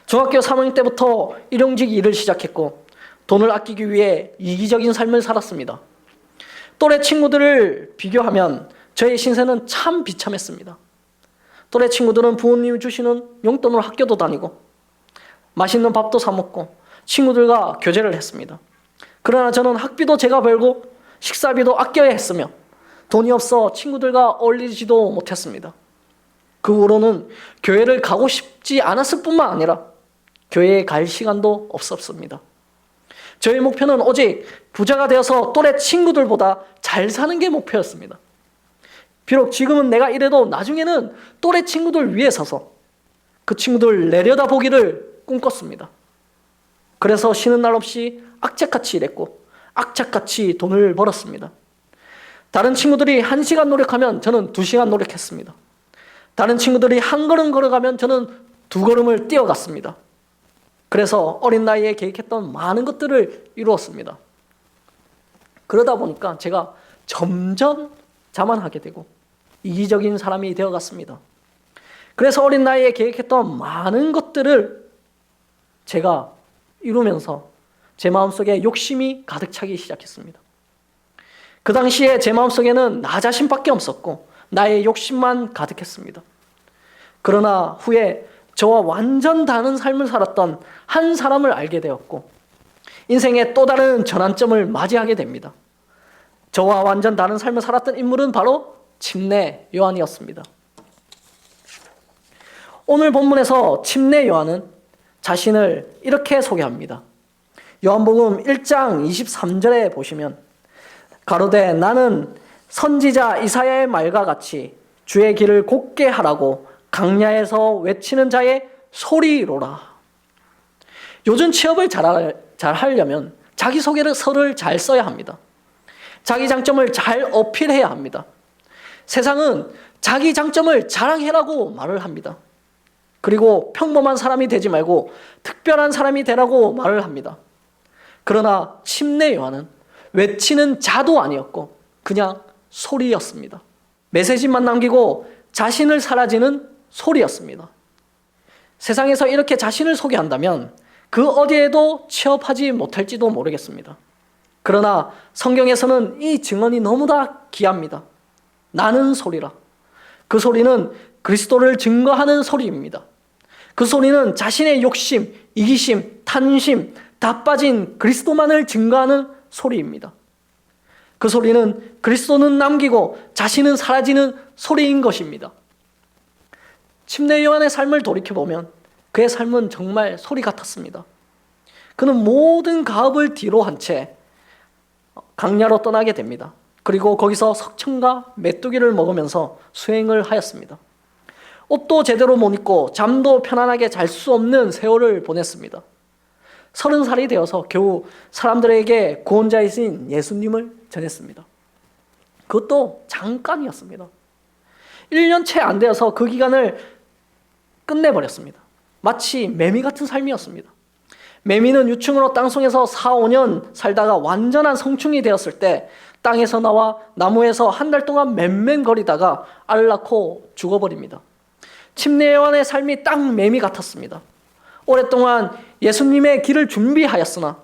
중학교 3학년 때부터 일용직 일을 시작했고 돈을 아끼기 위해 이기적인 삶을 살았습니다. 또래 친구들을 비교하면 저의 신세는 참 비참했습니다. 또래 친구들은 부모님이 주시는 용돈으로 학교도 다니고 맛있는 밥도 사 먹고 친구들과 교제를 했습니다. 그러나 저는 학비도 제가 벌고 식사비도 아껴야 했으며 돈이 없어 친구들과 어울리지도 못했습니다. 그 후로는 교회를 가고 싶지 않았을 뿐만 아니라 교회에 갈 시간도 없었습니다. 저의 목표는 오직 부자가 되어서 또래 친구들보다 잘 사는 게 목표였습니다. 비록 지금은 내가 이래도 나중에는 또래 친구들 위에 서서 그 친구들 내려다보기를 꿈꿨습니다. 그래서 쉬는 날 없이 악착같이 일했고 악착같이 돈을 벌었습니다. 다른 친구들이 1시간 노력하면 저는 2시간 노력했습니다. 다른 친구들이 한 걸음 걸어가면 저는 2걸음을 뛰어갔습니다. 그래서 어린 나이에 계획했던 많은 것들을 이루었습니다. 그러다 보니까 제가 점점 자만하게 되고 이기적인 사람이 되어갔습니다. 그래서 어린 나이에 계획했던 많은 것들을 제가 이루면서 제 마음속에 욕심이 가득 차기 시작했습니다. 그 당시에 제 마음속에는 나 자신밖에 없었고 나의 욕심만 가득했습니다. 그러나 후에 저와 완전 다른 삶을 살았던 한 사람을 알게 되었고 인생의 또 다른 전환점을 맞이하게 됩니다. 저와 완전 다른 삶을 살았던 인물은 바로 침례 요한이었습니다. 오늘 본문에서 침례 요한은 자신을 이렇게 소개합니다. 요한복음 1장 23절에 보시면 가로되 나는 선지자 이사야의 말과 같이 주의 길을 곧게 하라고 강야에서 외치는 자의 소리로라. 요즘 취업을 잘 하려면 자기소개서를 잘 써야 합니다. 자기 장점을 잘 어필해야 합니다. 세상은 자기 장점을 자랑해라고 말을 합니다. 그리고 평범한 사람이 되지 말고 특별한 사람이 되라고 말을 합니다. 그러나 침례 요한은 외치는 자도 아니었고 그냥 소리였습니다. 메시지만 남기고 자신을 사라지는 소리였습니다. 세상에서 이렇게 자신을 소개한다면 그 어디에도 취업하지 못할지도 모르겠습니다. 그러나 성경에서는 이 증언이 너무나 귀합니다. 나는 소리라. 그 소리는 그리스도를 증거하는 소리입니다. 그 소리는 자신의 욕심, 이기심, 탐심 다 빠진 그리스도만을 증거하는 소리입니다. 그 소리는 그리스도는 남기고 자신은 사라지는 소리인 것입니다. 침례 요한의 삶을 돌이켜보면 그의 삶은 정말 소리 같았습니다. 그는 모든 가업을 뒤로 한 채 강야로 떠나게 됩니다. 그리고 거기서 석청과 메뚜기를 먹으면서 수행을 하였습니다. 옷도 제대로 못 입고 잠도 편안하게 잘 수 없는 세월을 보냈습니다. 30살이 되어서 겨우 사람들에게 구원자이신 예수님을 전했습니다. 그것도 잠깐이었습니다. 1년 채 안 되어서 그 기간을 끝내버렸습니다. 마치 매미 같은 삶이었습니다. 매미는 유충으로 땅속에서 4, 5년 살다가 완전한 성충이 되었을 때 땅에서 나와 나무에서 한 달 동안 맴맴거리다가 알을 낳고 죽어버립니다. 침례 요한의 삶이 딱 매미 같았습니다. 오랫동안 예수님의 길을 준비하였으나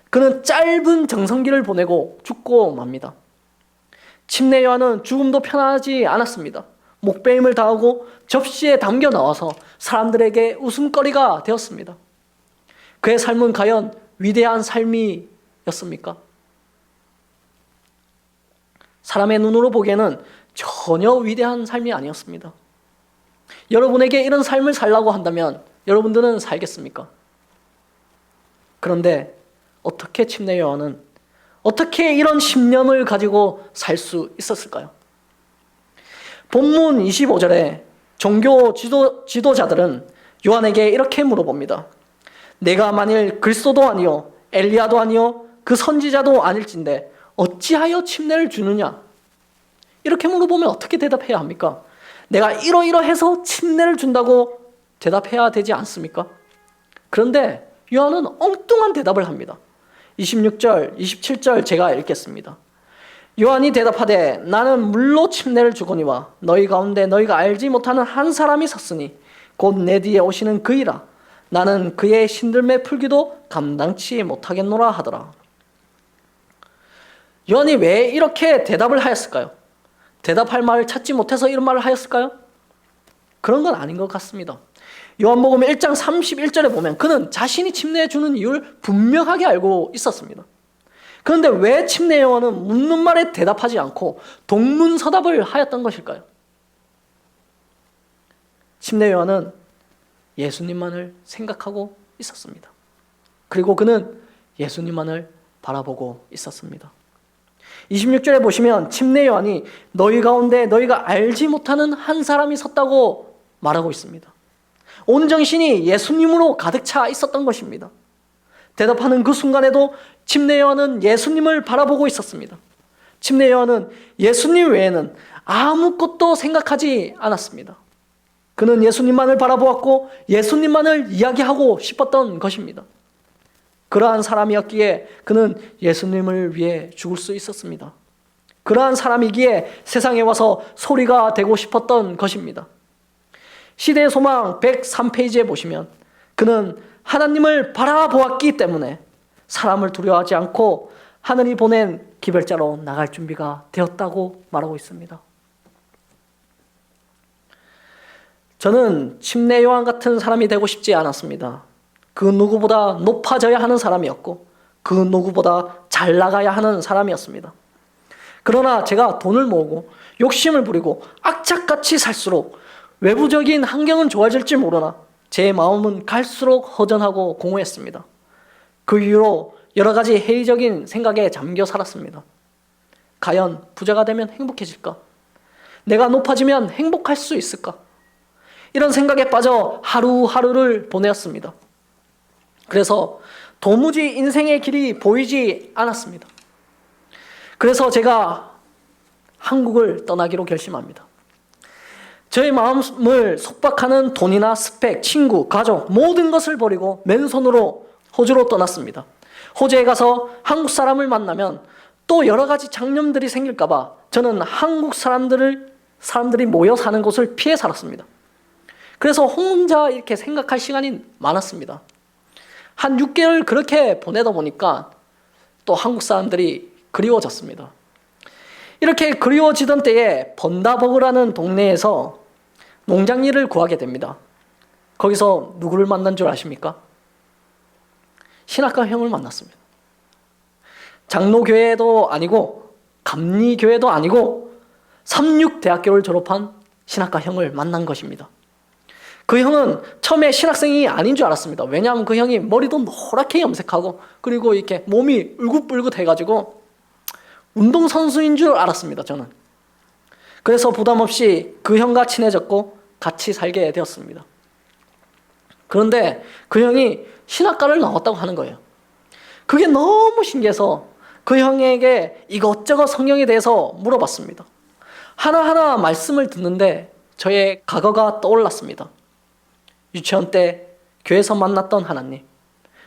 그는 짧은 정성기를 보내고 죽고 맙니다. 침례 요한은 죽음도 편하지 않았습니다. 목배임을 당하고 접시에 담겨 나와서 사람들에게 웃음거리가 되었습니다. 그의 삶은 과연 위대한 삶이었습니까? 사람의 눈으로 보기에는 전혀 위대한 삶이 아니었습니다. 여러분에게 이런 삶을 살라고 한다면 여러분들은 살겠습니까? 그런데 어떻게 침례 요한은 어떻게 이런 신념을 가지고 살 수 있었을까요? 본문 25절에 종교 지도자들은 요한에게 이렇게 물어봅니다. 내가 만일 그리스도도 아니요 엘리야도 아니요 그 선지자도 아닐진데 어찌하여 침례를 주느냐? 이렇게 물어보면 어떻게 대답해야 합니까? 내가 이러이러해서 침례를 준다고 대답해야 되지 않습니까? 그런데 요한은 엉뚱한 대답을 합니다. 26절, 27절 제가 읽겠습니다. 요한이 대답하되 나는 물로 침례를 주거니와 너희 가운데 너희가 알지 못하는 한 사람이 섰으니 곧 내 뒤에 오시는 그이라. 나는 그의 신들매 풀기도 감당치 못하겠노라 하더라. 요한이 왜 이렇게 대답을 하였을까요? 대답할 말을 찾지 못해서 이런 말을 하였을까요? 그런 건 아닌 것 같습니다. 요한복음 1장 31절에 보면 그는 자신이 침례해 주는 이유를 분명하게 알고 있었습니다. 그런데 왜 침례 요한은 묻는 말에 대답하지 않고 동문서답을 하였던 것일까요? 침례 요한은 예수님만을 생각하고 있었습니다. 그리고 그는 예수님만을 바라보고 있었습니다. 26절에 보시면 침례 요한이 너희 가운데 너희가 알지 못하는 한 사람이 섰다고 말하고 있습니다. 온 정신이 예수님으로 가득 차 있었던 것입니다. 대답하는 그 순간에도 침례 요한은 예수님을 바라보고 있었습니다. 침례 요한은 예수님 외에는 아무것도 생각하지 않았습니다. 그는 예수님만을 바라보았고 예수님만을 이야기하고 싶었던 것입니다. 그러한 사람이었기에 그는 예수님을 위해 죽을 수 있었습니다. 그러한 사람이기에 세상에 와서 소리가 되고 싶었던 것입니다. 시대의 소망 103페이지에 보시면 그는 하나님을 바라보았기 때문에 사람을 두려워하지 않고 하늘이 보낸 기별자로 나갈 준비가 되었다고 말하고 있습니다. 저는 침례 요한 같은 사람이 되고 싶지 않았습니다. 그 누구보다 높아져야 하는 사람이었고 그 누구보다 잘 나가야 하는 사람이었습니다. 그러나 제가 돈을 모으고 욕심을 부리고 악착같이 살수록 외부적인 환경은 좋아질지 모르나 제 마음은 갈수록 허전하고 공허했습니다. 그 이후로 여러 가지 회의적인 생각에 잠겨 살았습니다. 과연 부자가 되면 행복해질까? 내가 높아지면 행복할 수 있을까? 이런 생각에 빠져 하루하루를 보내었습니다. 그래서 도무지 인생의 길이 보이지 않았습니다. 그래서 제가 한국을 떠나기로 결심합니다. 저의 마음을 속박하는 돈이나 스펙, 친구, 가족 모든 것을 버리고 맨손으로 호주로 떠났습니다. 호주에 가서 한국 사람을 만나면 또 여러 가지 장념들이 생길까 봐 저는 한국 사람들이 모여 사는 곳을 피해 살았습니다. 그래서 혼자 이렇게 생각할 시간이 많았습니다. 한 6개월 그렇게 보내다 보니까 또 한국 사람들이 그리워졌습니다. 이렇게 그리워지던 때에 번다버그라는 동네에서 농장 일을 구하게 됩니다. 거기서 누구를 만난 줄 아십니까? 신학과 형을 만났습니다. 장로교회도 아니고 감리교회도 아니고 삼육대학교를 졸업한 신학과 형을 만난 것입니다. 그 형은 처음에 신학생이 아닌 줄 알았습니다. 왜냐하면 그 형이 머리도 노랗게 염색하고 그리고 이렇게 몸이 울긋불긋해가지고 운동선수인 줄 알았습니다. 저는. 그래서 부담 없이 그 형과 친해졌고 같이 살게 되었습니다. 그런데 그 형이 신학과를 나왔다고 하는 거예요. 그게 너무 신기해서 그 형에게 이것저것 성경에 대해서 물어봤습니다. 하나하나 말씀을 듣는데 저의 과거가 떠올랐습니다. 유치원 때 교회에서 만났던 하나님,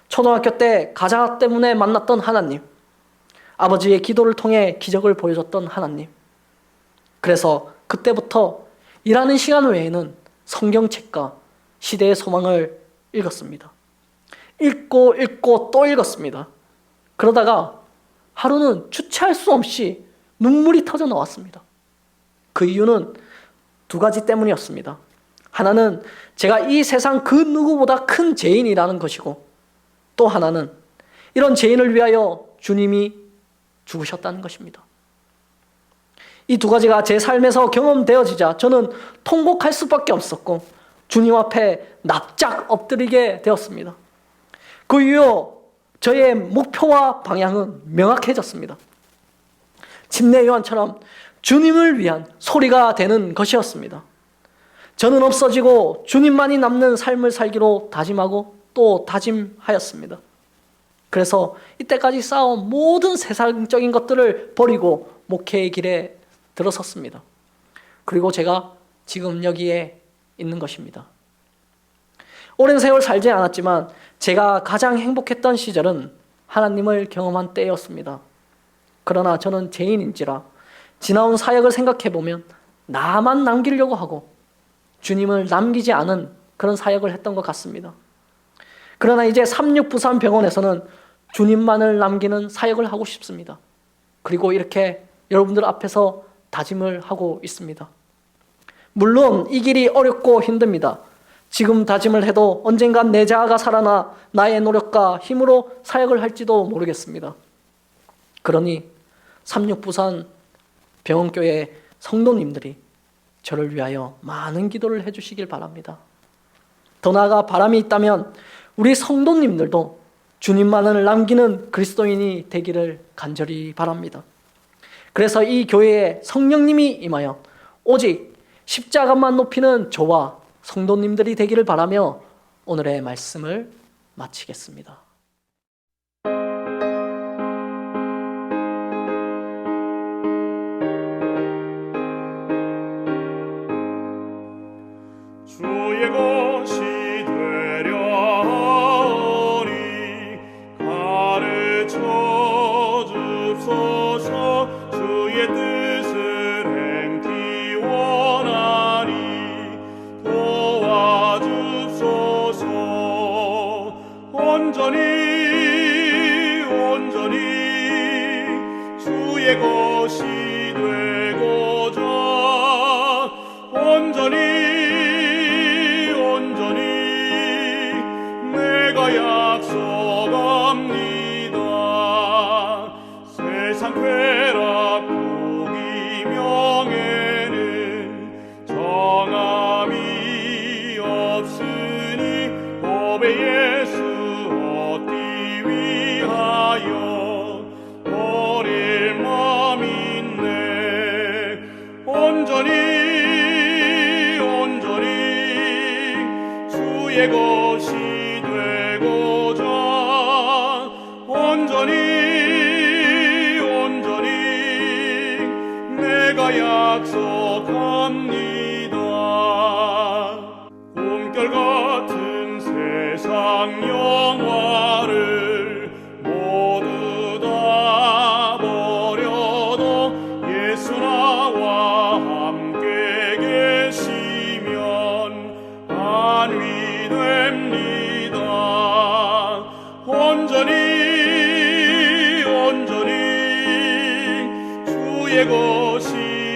초등학교 때 가자 때문에 만났던 하나님, 아버지의 기도를 통해 기적을 보여줬던 하나님. 그래서 그때부터 일하는 시간 외에는 성경책과 시대의 소망을 읽었습니다. 읽고 또 읽었습니다. 그러다가 하루는 주체할 수 없이 눈물이 터져 나왔습니다. 그 이유는 2가지 때문이었습니다. 하나는 제가 이 세상 그 누구보다 큰 죄인이라는 것이고 또 하나는 이런 죄인을 위하여 주님이 죽으셨다는 것입니다. 이 2가지가 제 삶에서 경험되어지자 저는 통곡할 수밖에 없었고 주님 앞에 납작 엎드리게 되었습니다. 그 이후 저의 목표와 방향은 명확해졌습니다. 침례 요한처럼 주님을 위한 소리가 되는 것이었습니다. 저는 없어지고 주님만이 남는 삶을 살기로 다짐하고 또 다짐하였습니다. 그래서 이때까지 쌓아온 모든 세상적인 것들을 버리고 목회의 길에 들어섰습니다. 그리고 제가 지금 여기에 있는 것입니다. 오랜 세월 살지 않았지만 제가 가장 행복했던 시절은 하나님을 경험한 때였습니다. 그러나 저는 죄인인지라 지나온 사역을 생각해보면 나만 남기려고 하고 주님을 남기지 않은 그런 사역을 했던 것 같습니다. 그러나 이제 삼육부산병원에서는 주님만을 남기는 사역을 하고 싶습니다. 그리고 이렇게 여러분들 앞에서 다짐을 하고 있습니다. 물론 이 길이 어렵고 힘듭니다. 지금 다짐을 해도 언젠간 내 자아가 살아나 나의 노력과 힘으로 사역을 할지도 모르겠습니다. 그러니 삼육부산 병원교회 성도님들이 저를 위하여 많은 기도를 해주시길 바랍니다. 더 나아가 바람이 있다면 우리 성도님들도 주님만을 남기는 그리스도인이 되기를 간절히 바랍니다. 그래서 이 교회에 성령님이 임하여 오직 십자가만 높이는 저와 성도님들이 되기를 바라며 오늘의 말씀을 마치겠습니다. 주의 것이 되려 하오니 가르쳐 주소서. 주의 뜻을 행기 원하니 도와주소서. 온전히 주의 것이 되고자 온전히 내가 약속합니다. 세상 쾌락 부귀 명예는 정함이 없으니 법의 예수 얻기 위하여 버릴 맘 있네. 온전히 주의 것이 되고자 온전히 내가 약속합니다. 꿈결 같은 세상 영화를 모두 다 버려도 예수 나와 함께 계시면 안위 됩니다. 온전히 주의 것이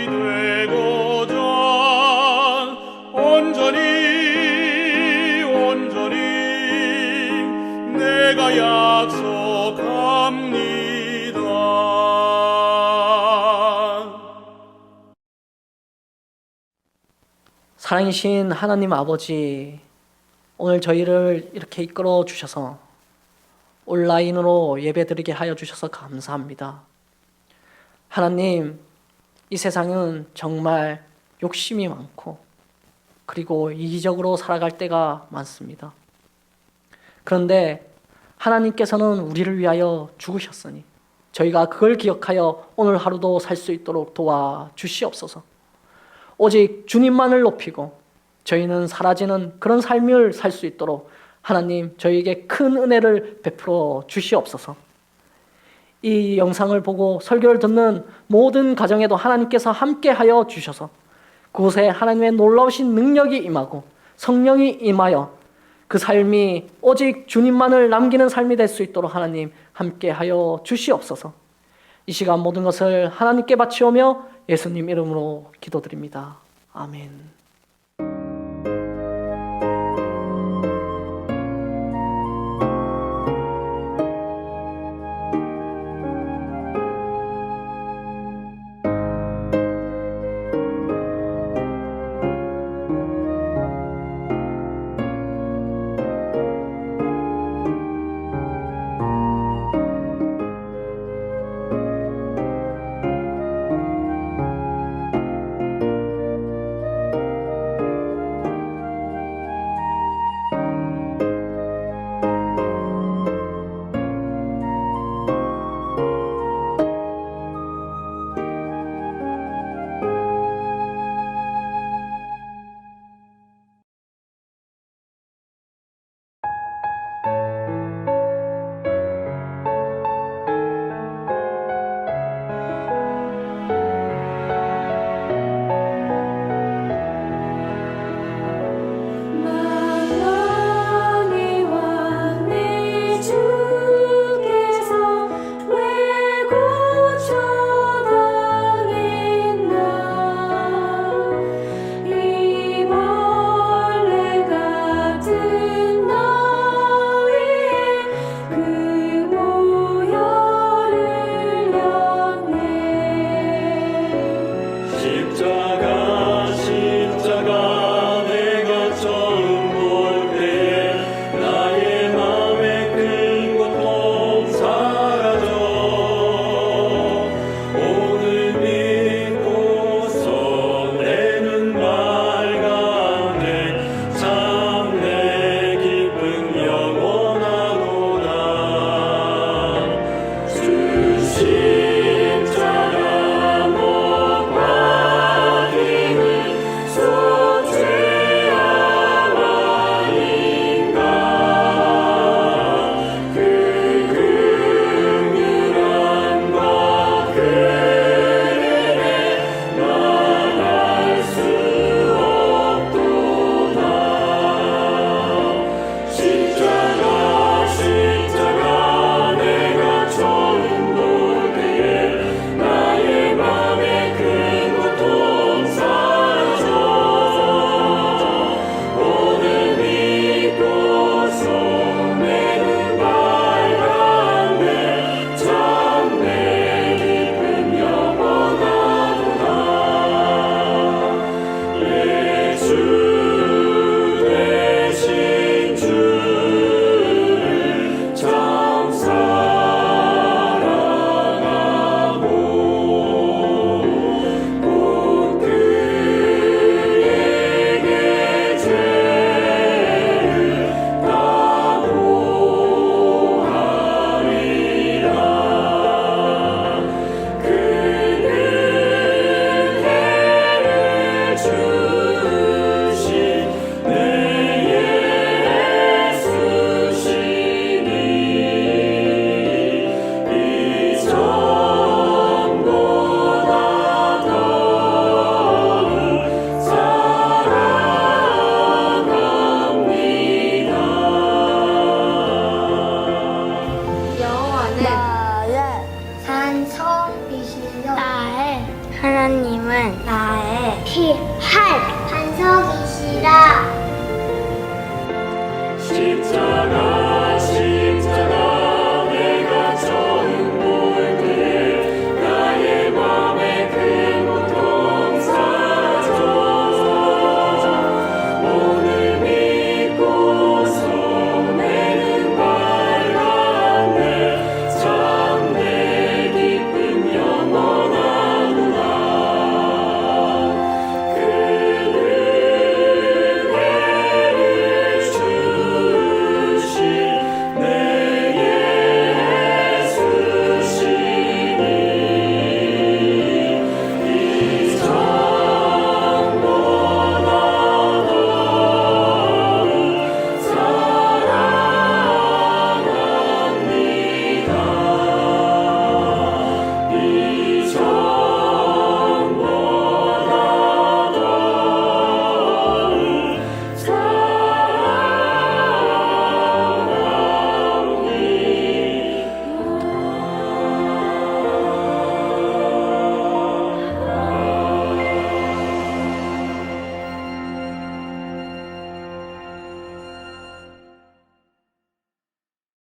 되고자 온전히 내가 약속합니다. 사랑이신 하나님 아버지, 오늘 저희를 이렇게 이끌어 주셔서 온라인으로 예배드리게 하여 주셔서 감사합니다. 하나님, 이 세상은 정말 욕심이 많고 그리고 이기적으로 살아갈 때가 많습니다. 그런데 하나님께서는 우리를 위하여 죽으셨으니 저희가 그걸 기억하여 오늘 하루도 살 수 있도록 도와주시옵소서. 오직 주님만을 높이고 저희는 사라지는 그런 삶을 살 수 있도록 하나님 저희에게 큰 은혜를 베풀어 주시옵소서. 이 영상을 보고 설교를 듣는 모든 가정에도 하나님께서 함께하여 주셔서 그곳에 하나님의 놀라우신 능력이 임하고 성령이 임하여 그 삶이 오직 주님만을 남기는 삶이 될 수 있도록 하나님 함께하여 주시옵소서. 이 시간 모든 것을 하나님께 바치오며 예수님 이름으로 기도드립니다. 아멘.